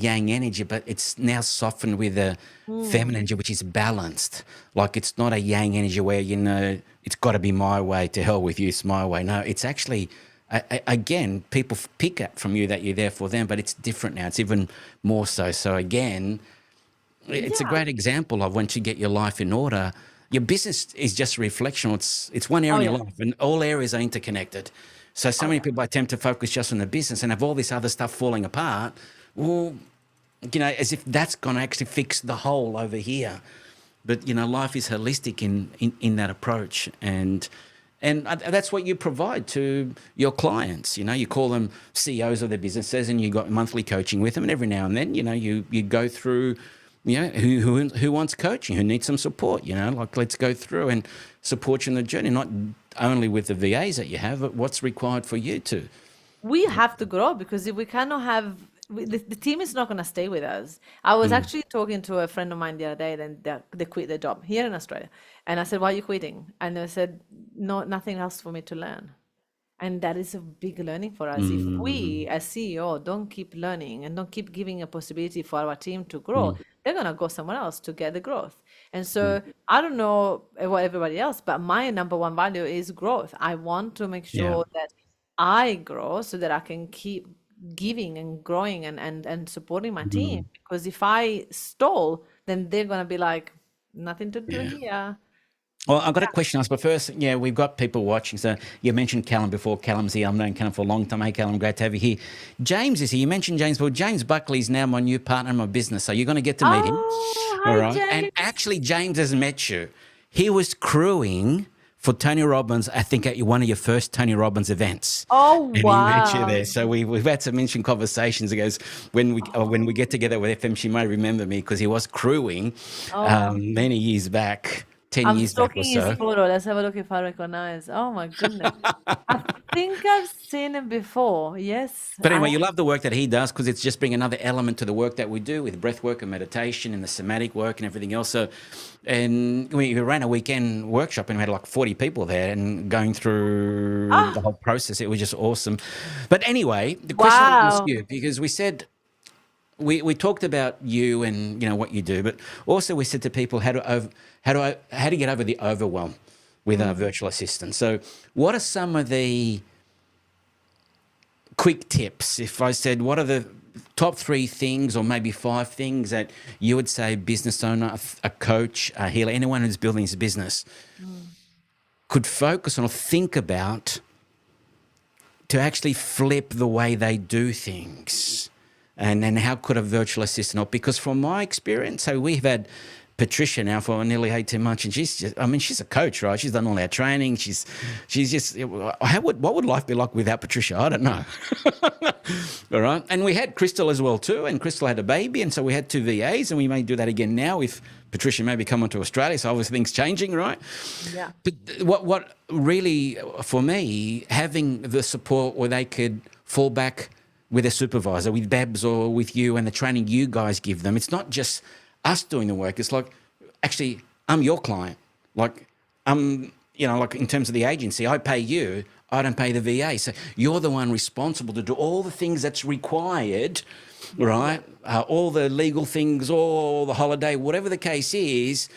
yang energy, but it's now softened with a feminine Mm. energy, which is balanced. Like it's not a yang energy where it's got to be my way. To hell with you, it's my way. No, it's actually. Again, people pick up from you that you're there for them, but it's different now. It's even more so. So again, it's a Yeah. great example of once you get your life in order, your business is just a reflection. It's one area Oh in your yeah. life, and all areas are interconnected. So Oh many yeah. people attempt to focus just on the business and have all this other stuff falling apart. Well, as if that's going to actually fix the hole over here. But life is holistic in that approach, and that's what you provide to your clients. You call them CEOs of their businesses, and you got monthly coaching with them, and every now and then, you go through. Who wants coaching? Who needs some support? Like let's go through and support you in the journey, not only with the VAs that you have, but what's required for you to. We have to grow because if we cannot have the team is not going to stay with us. I was Mm, actually talking to a friend of mine the other day, then they quit their job here in Australia, and I said, "Why are you quitting?" And they said, "No, nothing else for me to learn." And that is a big learning for us. If mm, we, as CEO, don't keep learning and don't keep giving a possibility for our team to grow, mm, they're going to go somewhere else to get the growth. And mm. so I don't know what everybody else, but my number one value is growth. I want to make Yeah. sure that I grow so that I can keep giving and growing and supporting my team. Mm, Because if I stall, then they're going to be like, nothing to do yeah. here. Well, I've got a question to ask, but first, yeah, we've got people watching. So you mentioned Callum before. Callum's here. I've known Callum for a long time. Hey, Callum, great to have you here. James is here. You mentioned James. Well, James Buckley is now my new partner in my business, so you're going to get to meet him. Oh, All hi, right. And James. actually, James has met you. He was crewing for Tony Robbins, I think, at one of your first Tony Robbins events. Oh, And he met you there. wow. So we've had some interesting conversations. He goes, when we get together with FM, she may remember me because he was crewing Oh, many years back, 10 I'm years back or stalking his so. photo. Let's have a look if I recognize. Oh my goodness. I think I've seen him before. Yes, But I anyway, you love the work that he does because it's just bringing another element to the work that we do with breath work and meditation and the somatic work and everything else. So, and we ran a weekend workshop and we had like 40 people there and going through the ah whole process. It was just awesome. But anyway, the question I want to ask wow. you, because we said, we talked about you and what you do, but also we said to people how to get over the overwhelm with our Mm. virtual assistant. So, what are some of the quick tips? If I said, what are the top 3 things or maybe 5 things that you would say business owner, a coach, a healer, anyone who's building his business Mm. could focus on or think about to actually flip the way they do things? And then how could a virtual assistant help? Because from my experience, so we've had Patricia now for nearly 18 months, and she's a coach, right? She's done all our training. She's just, what would life be like without Patricia? I don't know. All right. And we had Crystal as well too, and Crystal had a baby, and so we had 2 VAs, and we may do that again now if Patricia may be coming to Australia. So obviously things changing, right? Yeah. But what really, for me, having the support where they could fall back with a supervisor, with Babs or with you, and the training you guys give them. It's not just us doing the work. It's like, actually, I'm your client. Like, like in terms of the agency, I pay you. I don't pay the VA. So you're the one responsible to do all the things that's required, Yeah. right? All the legal things, all the holiday, whatever the case is.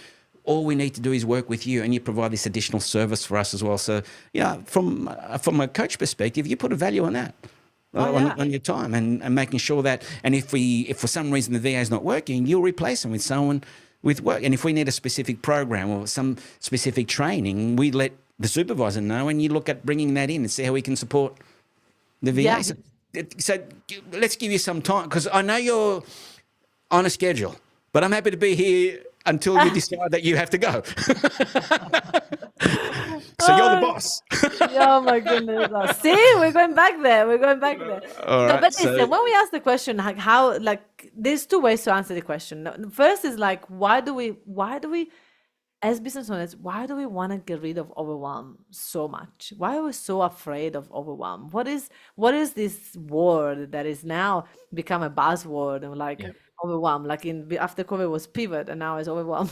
all we need to do is work with you, and you provide this additional service for us as well. So, from a coach perspective, you put a value on that, on your time, and making sure that, and if for some reason the VA is not working, you'll replace them with someone with work. And if we need a specific program or some specific training, we let the supervisor know, and you look at bringing that in and see how we can support the VA. Yeah. So let's give you some time, because I know you're on a schedule, but I'm happy to be here until you decide that you have to go. So you're the boss. Oh my goodness. Oh, see, we're going back there. We're going back there. All No, right, but so- listen, when we ask the question, like how, like, there's two ways to answer the question. The first is like, why do we, as business owners, why do we want to get rid of overwhelm so much? Why are we so afraid of overwhelm? What is this word that is now become a buzzword, and like overwhelm, like after COVID was pivot, and now it's overwhelm.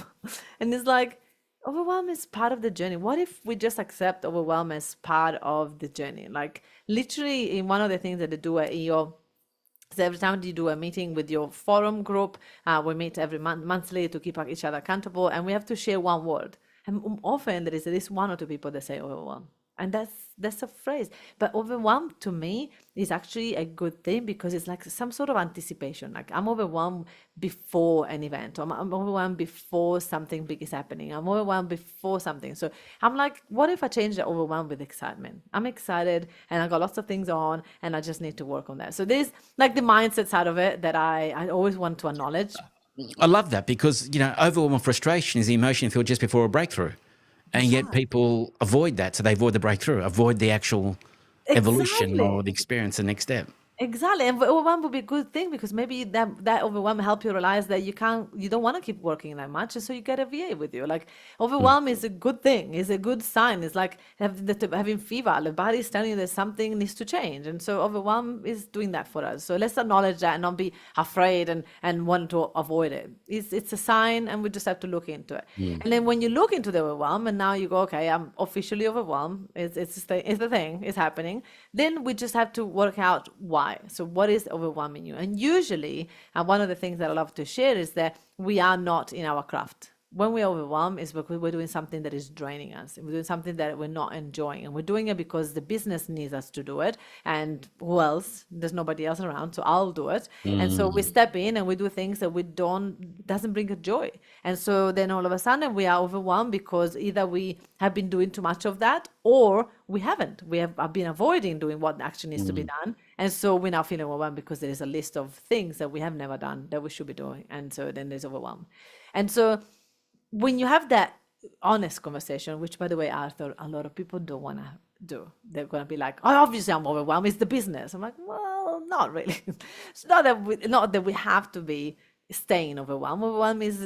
And it's like, overwhelm is part of the journey. What if we just accept overwhelm as part of the journey? Like literally, in one of the things that they do at EO, so every time you do a meeting with your forum group, we meet every monthly to keep each other accountable, and we have to share one word. And often there is at least one or two people that say overwhelm, and that's a phrase. But overwhelmed to me is actually a good thing, because it's like some sort of anticipation. Like I'm overwhelmed before an event, or I'm overwhelmed before something big is happening. I'm overwhelmed before something. So I'm like, what if I change the overwhelmed with excitement? I'm excited and I got lots of things on, and I just need to work on that. So there's like the mindset side of it that I always want to acknowledge. I love that, because, overwhelm and frustration is the emotion you feel just before a breakthrough. And yet people avoid that. So they avoid the breakthrough, avoid the actual evolution or the experience, the next step. Exactly, and overwhelm would be a good thing, because maybe that overwhelm help you realize that you don't want to keep working that much, and so you get a VA with you. Like overwhelm is a good thing, is a good sign. It's like having fever. The body is telling you that something needs to change, and so overwhelm is doing that for us. So let's acknowledge that and not be afraid and want to avoid it. It's a sign, and we just have to look into it. And then when you look into the overwhelm, and now you go, okay, I'm officially overwhelmed. It's the thing. It's happening. Then we just have to work out why. So what is overwhelming you? And usually, one of the things that I love to share is that we are not in our craft. When we're overwhelmed, is because we're doing something that is draining us. We're doing something that we're not enjoying, and we're doing it because the business needs us to do it. And who else? There's nobody else around, so I'll do it. And so we step in and we do things that doesn't bring us joy. And so then all of a sudden we are overwhelmed, because either we have been doing too much of that, or we haven't. We have been avoiding doing what actually needs to be done. And so we're now feeling overwhelmed because there is a list of things that we have never done that we should be doing. And so then there's overwhelm. And so when you have that honest conversation, which by the way, Arthur, a lot of people don't want to do. They're going to be like, oh, obviously I'm overwhelmed. It's the business. I'm like, well, not really. It's not that we have to be staying overwhelmed. Overwhelm is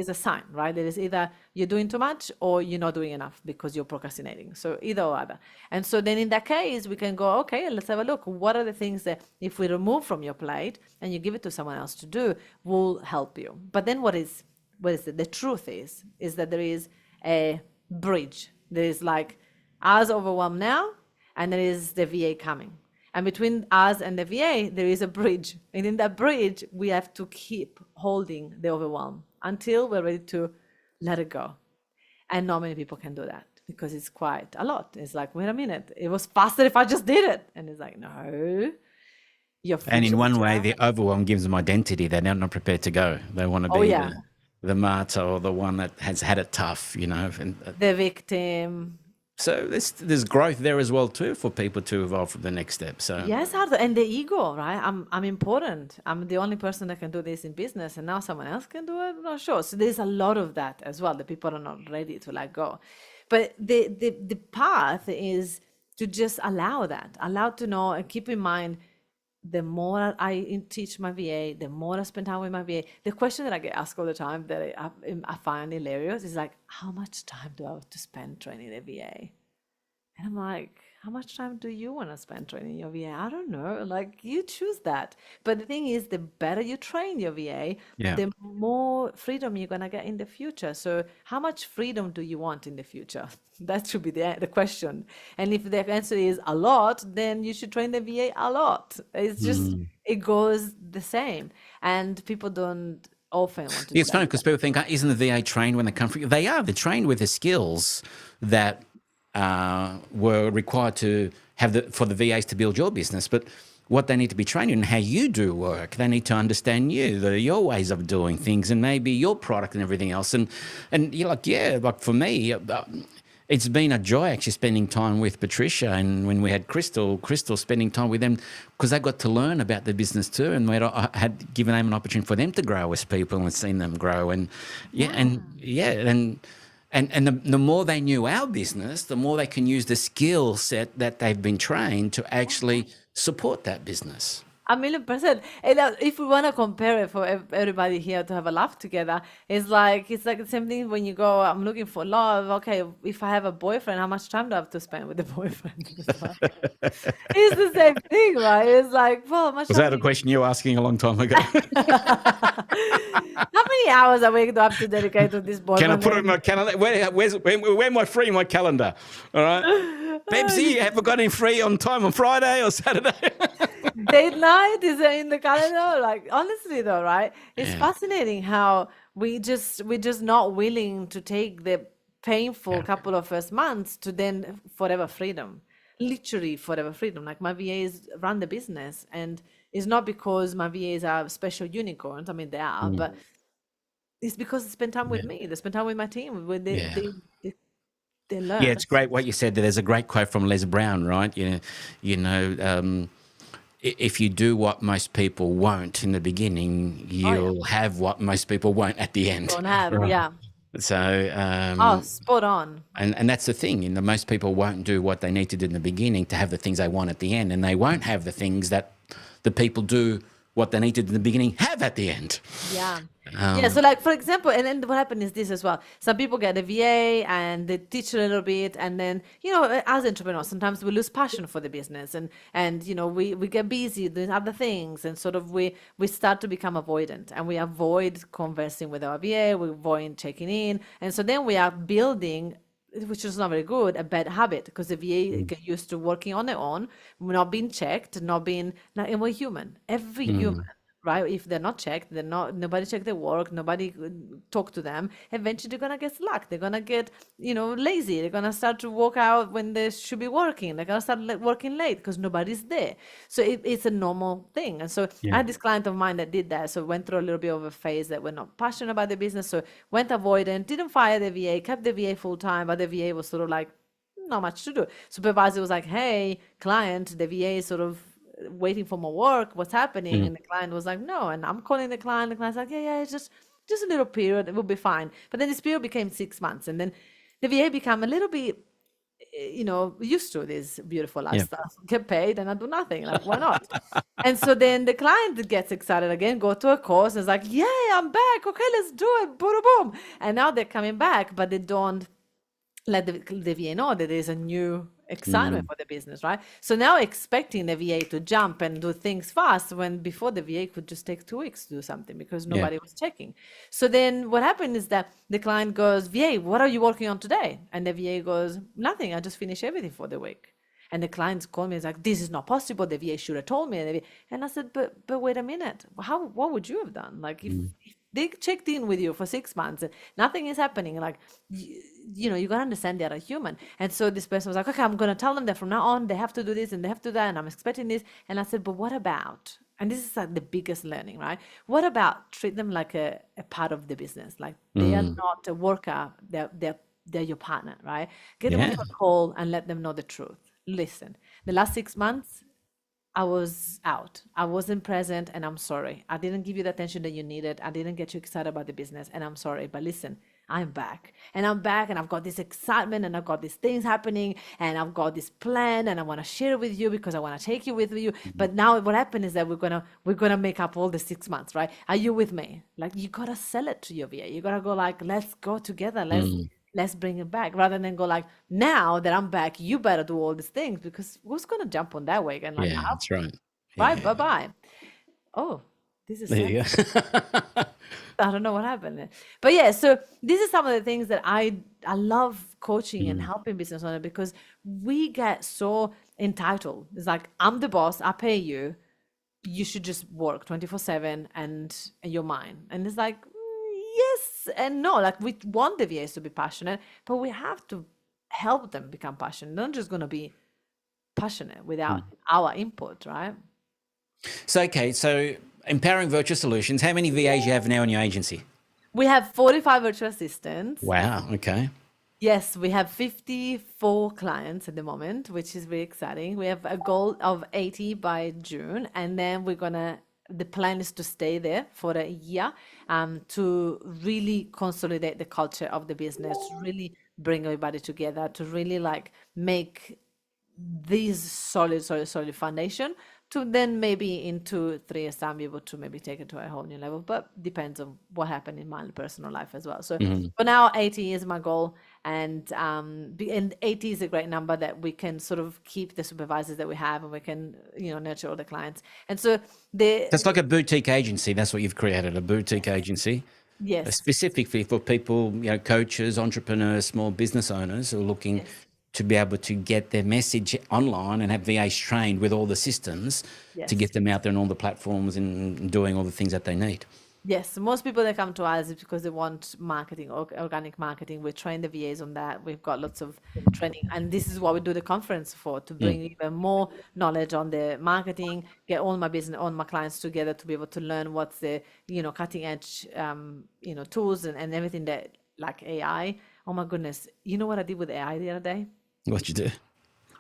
a sign, right? It is either you're doing too much or you're not doing enough because you're procrastinating. So either or other. And so then in that case, we can go, okay, let's have a look. What are the things that if we remove from your plate and you give it to someone else to do, will help you? But then what is it? The truth is that there is a bridge. There is like us overwhelmed now, and there is the VA coming. And between us and the VA, there is a bridge. And in that bridge, we have to keep holding the overwhelm until we're ready to let it go. And not many people can do that, because it's quite a lot. It's like, wait a minute, it was faster if I just did it. And it's like, no. And in one way, the overwhelm gives them identity. They're not prepared to go. They want to be the martyr, or the one that has had it tough, And, the victim. So there's growth there as well too, for people to evolve from the next step. So yes, Arthur, and the ego, right? I'm important. I'm the only person that can do this in business, and now someone else can do it. I'm not sure. So there's a lot of that as well. The people are not ready to let go. But the path is to just allow to know, and keep in mind, the more I teach my VA, the more I spend time with my VA. The question that I get asked all the time that I find hilarious is like, how much time do I have to spend training the VA? And I'm like, how much time do you want to spend training your VA? I don't know. Like, you choose that. But the thing is, the better you train your VA, the more freedom you're going to get in the future. So how much freedom do you want in the future? That should be the question. And if the answer is a lot, then you should train the VA a lot. It's just, it goes the same. And people don't often want to Yeah, do it's that. funny because people think, isn't the VA trained when they come from? They are. They're trained with the skills that were required to have for the VAs to build your business. But what they need to be trained in, how you do work, they need to understand your ways of doing things, and maybe your product and everything else. And you're like, yeah, like for me, it's been a joy actually spending time with Patricia, and when we had Crystal spending time with them, because they got to learn about the business too, and I had given them an opportunity for them to grow as people and seen them grow, and the more they knew our business, the more they can use the skill set that they've been trained to actually support that business. 1,000,000%. And if we want to compare it for everybody here to have a laugh together, it's like the same thing when you go, I'm looking for love. Okay, if I have a boyfriend, how much time do I have to spend with the boyfriend? It's the same thing, right? It's like, well, how much Was time that a question you were asking a long time ago? how many hours a week do I have to dedicate to this Can I boyfriend? put it in my calendar? Where am I free in my calendar? All right. Pepsi, have I got any free on time on Friday or Saturday? Date night is in the calendar. Like honestly though, right? It's Yeah. fascinating how we're just not willing to take the painful couple of first months to then forever freedom. Literally forever freedom. Like my VAs run the business, and it's not because my VAs are special unicorns. I mean they are, but it's because they spend time with me. They spend time with my team. When Yeah. they Yeah, learn. it's great what you said. There's a great quote from Les Brown, right? If you do what most people won't in the beginning, Oh yeah. you'll have what most people won't at the end. Don't have. Right. Yeah. So, Oh, spot on. and that's the thing. Most people won't do what they need to do in the beginning to have the things they want at the end, and they won't have the things that the people do what they need to do in the beginning have at the end. Yeah. Yeah. So like for example, and then what happened is this as well. Some people get a VA and they teach a little bit, and then, as entrepreneurs, sometimes we lose passion for the business, and we get busy doing other things, and sort of we start to become avoidant, and we avoid conversing with our VA, we avoid checking in. And so then we are building, which is not very good, a bad habit, because the VA get used to working on their own, not being checked, and we're human. Every human, right? If they're not checked, nobody check their work, nobody talk to them. Eventually, they're gonna get slack. They're gonna get, lazy. They're gonna start to walk out when they should be working. They're gonna start working late because nobody's there. So it's a normal thing. And so I had this client of mine that did that. So went through a little bit of a phase that we're not passionate about the business. So went avoidant, didn't fire the VA, kept the VA full time, but the VA was sort of like, not much to do. Supervisor was like, hey, client, the VA is sort of waiting for more work. What's happening? And the client was like, no. And I'm calling the client. The client's like, yeah, it's just a little period. It will be fine. But then this period became 6 months. And then the VA became a little bit, used to this beautiful lifestyle. Get paid and I do nothing. Like, why not? And so then the client gets excited again, go to a course and is like, yeah, I'm back. Okay, let's do it. Boom, boom. And now they're coming back, but they don't let the VA know that there's a new excitement for the business, right? So now expecting the VA to jump and do things fast, when before the VA could just take 2 weeks to do something because nobody was checking. So then what happened is that the client goes, VA, what are you working on today? And the VA goes, nothing. I just finished everything for the week. And the clients called me and like, this is not possible. The VA should have told me. And I said, but wait a minute. What would you have done? Like if they checked in with you for 6 months and nothing is happening, like, you gotta understand they're a human. And so this person was like, okay, I'm gonna tell them that from now on they have to do this and they have to do that, and I'm expecting this. And I said, but what about, and this is like the biggest learning, right? What about treat them like a part of the business? Like they are not a worker, they're your partner, right? Get them on a call and let them know the truth. Listen, the last 6 months, I was out. I wasn't present, and I'm sorry. I didn't give you the attention that you needed. I didn't get you excited about the business, and I'm sorry. But listen, I'm back. And I'm back, and I've got this excitement, and I've got these things happening, and I've got this plan, and I want to share it with you because I want to take you with you. But now what happened is that we're gonna make up all the 6 months, right? Are you with me? Like, you gotta sell it to your VA. You gotta go like, let's go together. Let's bring it back, rather than go like, now that I'm back, you better do all these things, because who's gonna jump on that wagon? Like, That's right. bye, bye. Oh, this is There you go. I don't know what happened. But yeah, so this is some of the things that I love coaching and helping business owners, because we get so entitled. It's like, I'm the boss, I pay you. you should just work 24/7 and you're mine. And it's like, yes and no. Like we want the VAs to be passionate, but we have to help them become passionate. They're not just going to be passionate without our input, right? So, okay, so empowering virtual solutions, how many VAs you have now in your agency? We have 45 virtual assistants. Wow, okay. Yes, we have 54 clients at the moment, which is very exciting. We have a goal of 80 by June, and then the plan is to stay there for a year, to really consolidate the culture of the business, to really bring everybody together, to really like make these solid foundation, to then maybe in 2-3 years time be able to maybe take it to a whole new level, but depends on what happened in my personal life as well. So for now, 80 is my goal, and 80 is a great number that we can sort of keep the supervisors that we have, and we can nurture all the clients. And so That's like a boutique agency. That's what you've created, a boutique agency. Yes. Specifically for people, coaches, entrepreneurs, small business owners who are looking to be able to get their message online and have VAs trained with all the systems to get them out there on all the platforms and doing all the things that they need. Yes, most people that come to us is because they want marketing, organic marketing. We train the VAs on that. We've got lots of training, and this is what we do the conference for, to bring even more knowledge on the marketing, get all my clients together to be able to learn what's the cutting edge tools and everything that, like AI. Oh my goodness, you know what I did with AI the other day? What'd you do?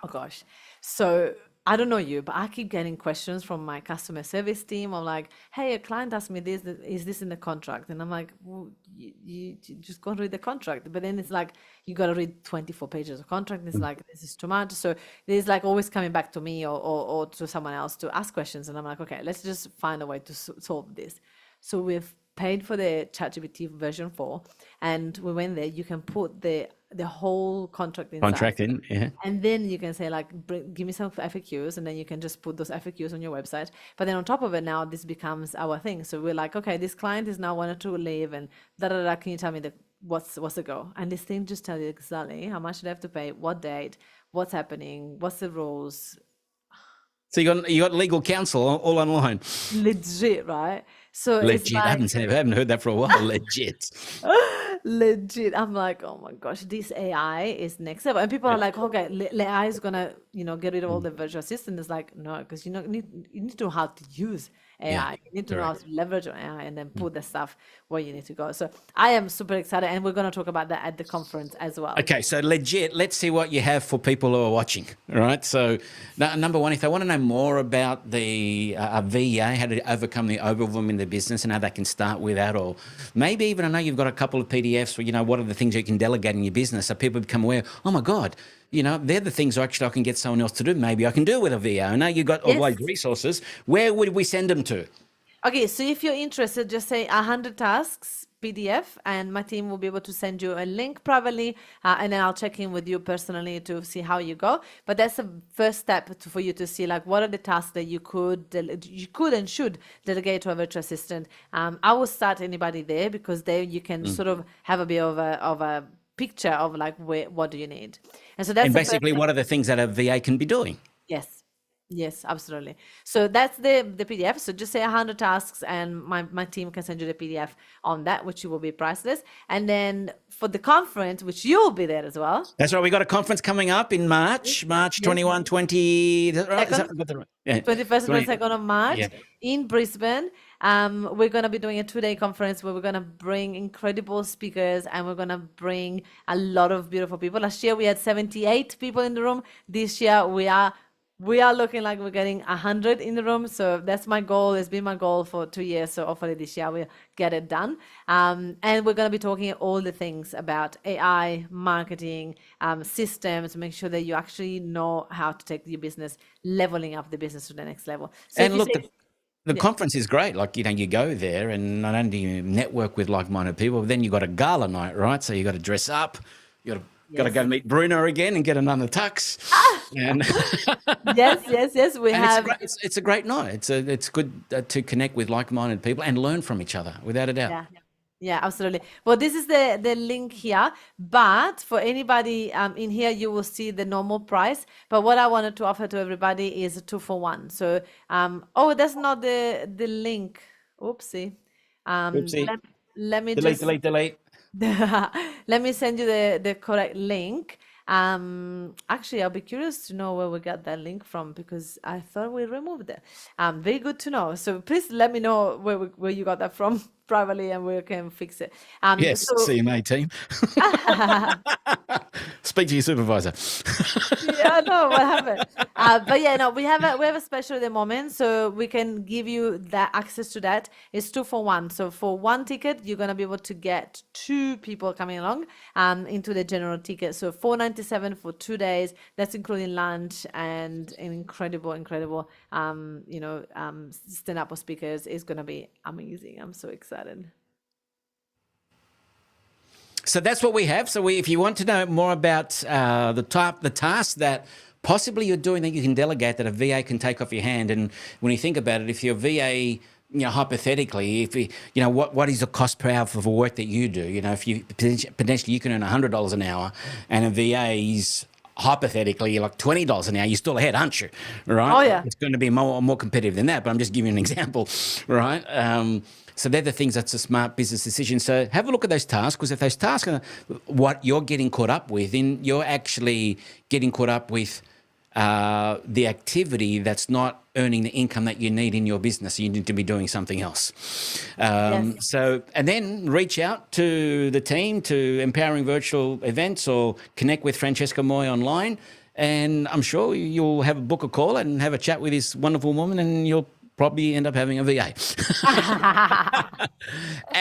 Oh gosh. So I don't know you, but I keep getting questions from my customer service team. I'm like, hey, a client asked me this, is this in the contract? And I'm like, well, you just go and read the contract. But then it's like, you got to read 24 pages of contract. And it's like, this is too much. So there's like always coming back to me or to someone else to ask questions. And I'm like, okay, let's just find a way to solve this. So we've paid for the ChatGPT version 4, and we went there. You can put the whole contract inside. And then you can say like, give me some FAQs, and then you can just put those FAQs on your website. But then on top of it, now this becomes our thing. So we're like, okay, this client is now wanting to leave, and can you tell me what's the go? And this thing just tells you exactly how much they have to pay, what date, what's happening, what's the rules. So you got legal counsel all online. Legit, right? So legit. It's like, I haven't heard that for a while. Legit. Legit. I'm like, oh my gosh, this AI is next level. And people are like, okay, AI is gonna, get rid of all the virtual assistants. It's like, no, because you need to know how to use AI. You need to know how to leverage on AI and then put the stuff where you need to go. So I am super excited, and we're going to talk about that at the conference as well. Okay, so legit, let's see what you have for people who are watching, all right? So number one, if they want to know more about the VA, how to overcome the overwhelm in their business and how they can start with that, or maybe even, I know you've got a couple of PDFs where, what are the things you can delegate in your business so people become aware, oh my God, they're the things actually I can get someone else to do. Maybe I can do it with a VA. I know you've got all those resources. Where would we send them to? Okay, so if you're interested, just say 100 tasks PDF, and my team will be able to send you a link privately, and then I'll check in with you personally to see how you go. But that's the first step for you to see, like, what are the tasks that you could and should delegate to a virtual assistant. I will start anybody there, because there you can sort of have a bit of a picture of like what do you need. And so that's basically what are the things that a VA can be doing. Yes, absolutely. So that's the PDF. So just say 100 tasks, and my team can send you the PDF on that, which will be priceless. And then for the conference, which you'll be there as well. That's right. We got a conference coming up in March 21, 20. Is that right? 21st and 22nd of March in Brisbane. We're going to be doing a 2-day conference where we're going to bring incredible speakers, and we're going to bring a lot of beautiful people. Last year we had 78 people in the room. This year we are looking like we're getting 100 in the room. So that's my goal. It's been my goal for 2 years. So hopefully this year we'll get it done. And we're going to be talking all the things about AI, marketing, systems, to make sure that you actually know how to take your business, leveling up the business to the next level. So and look, the conference is great. Like, you go there and not only do you network with like-minded people, but then you got a gala night, right? So you got to dress up. You got to go meet Bruno again and get another tux. And yes. It's a great night. It's good to connect with like-minded people and learn from each other, without a doubt. Yeah, absolutely. Well, this is the link here, but for anybody in here, you will see the normal price. But what I wanted to offer to everybody is a 2 for 1. So, oh, that's not the link. Oopsie. Oopsie. Let me Delete, just delete, delete. let me send you the correct link. Actually, I'll be curious to know where we got that link from because I thought we removed it. Very good to know. So please let me know where you got that from privately and we can fix it. Yes, So CMA team. Speak to your supervisor. yeah, I know what happened. But yeah, no, we have a special at the moment, so we can give you that access to that. It's 2 for 1. So for one ticket, you're gonna be able to get 2 people coming along into the general ticket. So 497 for 2 days. That's including lunch and an incredible stand-up speakers. Is gonna be amazing. I'm so excited. So that's what we have. So if you want to know more about the task that possibly you're doing that you can delegate, that a VA can take off your hand, and when you think about it, if your VA, hypothetically, if what is the cost per hour for the work that you do? If you potentially you can earn $100 an hour, and a VA is hypothetically like $20 an hour, you're still ahead, aren't you? Right? Oh yeah. It's going to be more competitive than that, but I'm just giving you an example, right? So they're the things that's a smart business decision. So have a look at those tasks, because if those tasks are what you're getting caught up with, then you're actually getting caught up with the activity that's not earning the income that you need in your business. You need to be doing something else. Yes. So, and then reach out to the team, to Empowering Virtual Events, or connect with Francesca Moi online. And I'm sure you'll have a book a call and have a chat with this wonderful woman, and you'll probably end up having a VA.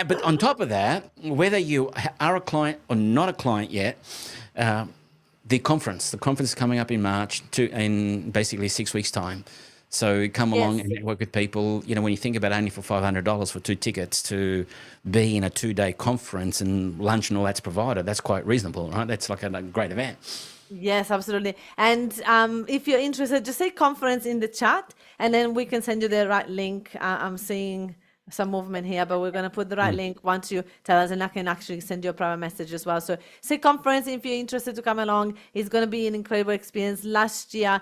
But on top of that, whether you are a client or not a client yet, the conference is coming up in March, in basically 6 weeks' time. So come along Yes. and network with people. When you think about only for $500 for 2 tickets to be in a 2-day conference and lunch and all that's provided, that's quite reasonable, right? That's like a great event. Yes, absolutely. And if you're interested, just say conference in the chat, and then we can send you the right link. I'm seeing some movement here, but we're going to put the right link once you tell us, and I can actually send you a private message as well. So say conference if you're interested to come along. It's going to be an incredible experience. Last year,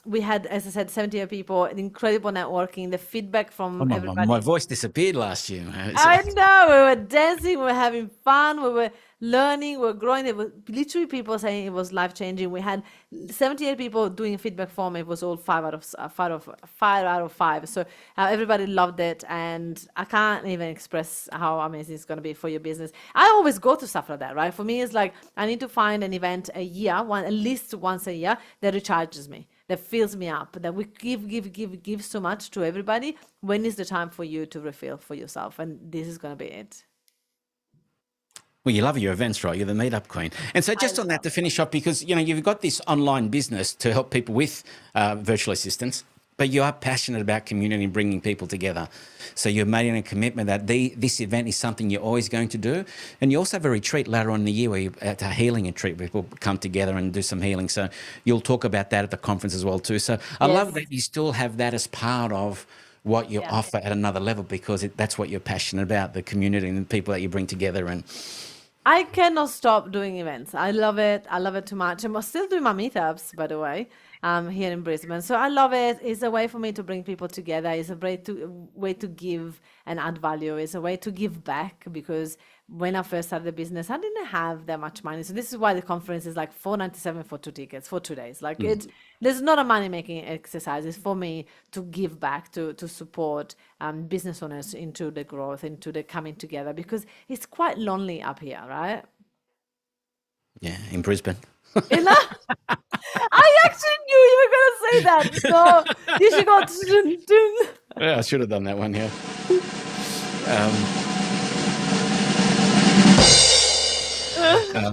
we had, as I said, 70 people, an incredible networking, the feedback from everybody. My voice disappeared last year. I know, we were dancing, we were having fun, we were learning, we were growing. It was literally people saying it was life changing. We had 78 people doing feedback form. It was all 5 out of 5. So everybody loved it, and I can't even express how amazing it's going to be for your business. I always go to stuff like that, right? For me, it's like I need to find an event a year, at least once a year, that recharges me, that fills me up, that we give so much to everybody. When is the time for you to refill for yourself? And this is going to be it. Well, you love your events, right? You're the meetup queen. And so just on that to finish off, because, you've got this online business to help people with virtual assistants, but you are passionate about community and bringing people together. So you're making a commitment that this event is something you're always going to do. And you also have a retreat later on in the year where you at a healing retreat where people come together and do some healing. So you'll talk about that at the conference as well too. So I love that you still have that as part of what you offer at another level, because that's what you're passionate about, the community and the people that you bring together. And I cannot stop doing events. I love it. I love it too much. I'm still doing my meetups, by the way, here in Brisbane. So I love it. It's a way for me to bring people together. It's a way to give and add value. It's a way to give back, because when I first started the business, I didn't have that much money. So this is why the conference is like $497 for 2 tickets for 2 days. Like there's not a money making exercise. It's for me to give back, to support business owners into the growth, into the coming together, because it's quite lonely up here, right? yeah, in Brisbane. You know? I actually knew you were going to say that. So you should go. Yeah, I should have done that one, yeah.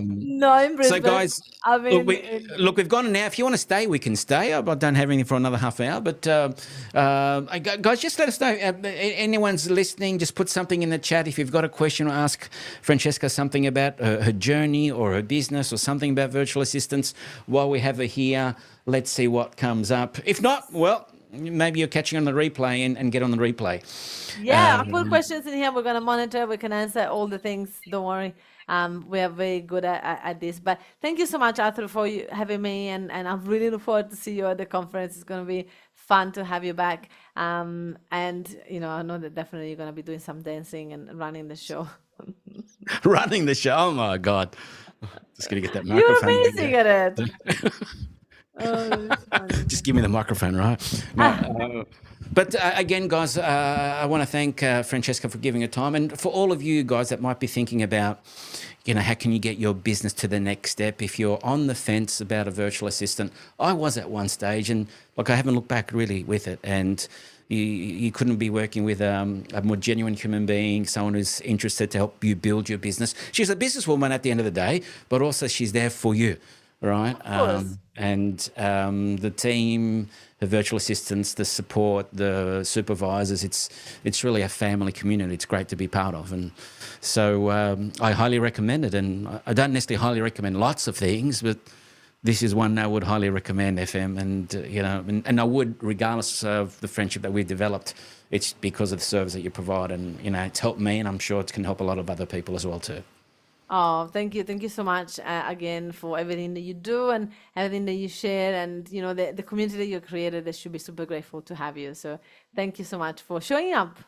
No, in Brisbane. So, guys, I mean, we've gone now. If you want to stay, we can stay. I don't have anything for another half hour. But, guys, just let us know. Anyone's listening, just put something in the chat. If you've got a question, or ask Francesca something about her journey or her business, or something about virtual assistants while we have her here. Let's see what comes up. If not, well, maybe you're catching on the replay and get on the replay. Yeah, I put questions in here. We're going to monitor. We can answer all the things. Don't worry. We are very good at this. But thank you so much, Arthur, for having me. And I'm really looking forward to see you at the conference. It's going to be fun to have you back. And, you know, I know that definitely you're going to be doing some dancing and running the show. Running the show. Oh, my God. Just going to get that microphone. You're amazing at it. Just give me the microphone, right? No, but again, guys, I want to thank Francesca for giving her time, and for all of you guys that might be thinking about, you know, how can you get your business to the next step? If you're on the fence about a virtual assistant, I was at one stage, and look, I haven't looked back really with it, and you couldn't be working with a more genuine human being, someone who's interested to help you build your business. She's a businesswoman at the end of the day, but also she's there for you. Right. And the team, the virtual assistants, the support, the supervisors, it's really a family community. It's great to be part of. And so I highly recommend it. And I don't necessarily highly recommend lots of things, but this is one I would highly recommend, FM. And, you know, and I would, regardless of the friendship that we developed, it's because of the service that you provide. And, you know, it's helped me, and I'm sure it can help a lot of other people as well too. Oh, thank you. Thank you so much again for everything that you do and everything that you share. And, you know, the community that you created, they should be super grateful to have you. So thank you so much for showing up.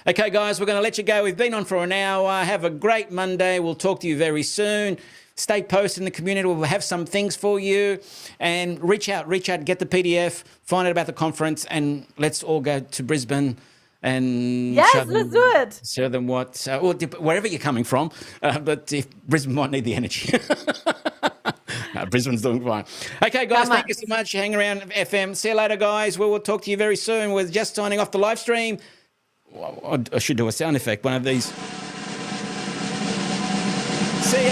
Okay, guys, we're going to let you go. We've been on for an hour. Have a great Monday. We'll talk to you very soon. Stay posted in the community. We'll have some things for you. And reach out, get the PDF, find out about the conference, and let's all go to Brisbane. And yes, let's do it. Show them what, or wherever you're coming from. But if Brisbane might need the energy. No, Brisbane's doing fine. Okay, guys, thank you so much. Hang around, FM. See you later, guys. We will talk to you very soon. We're just signing off the live stream. I should do a sound effect, one of these.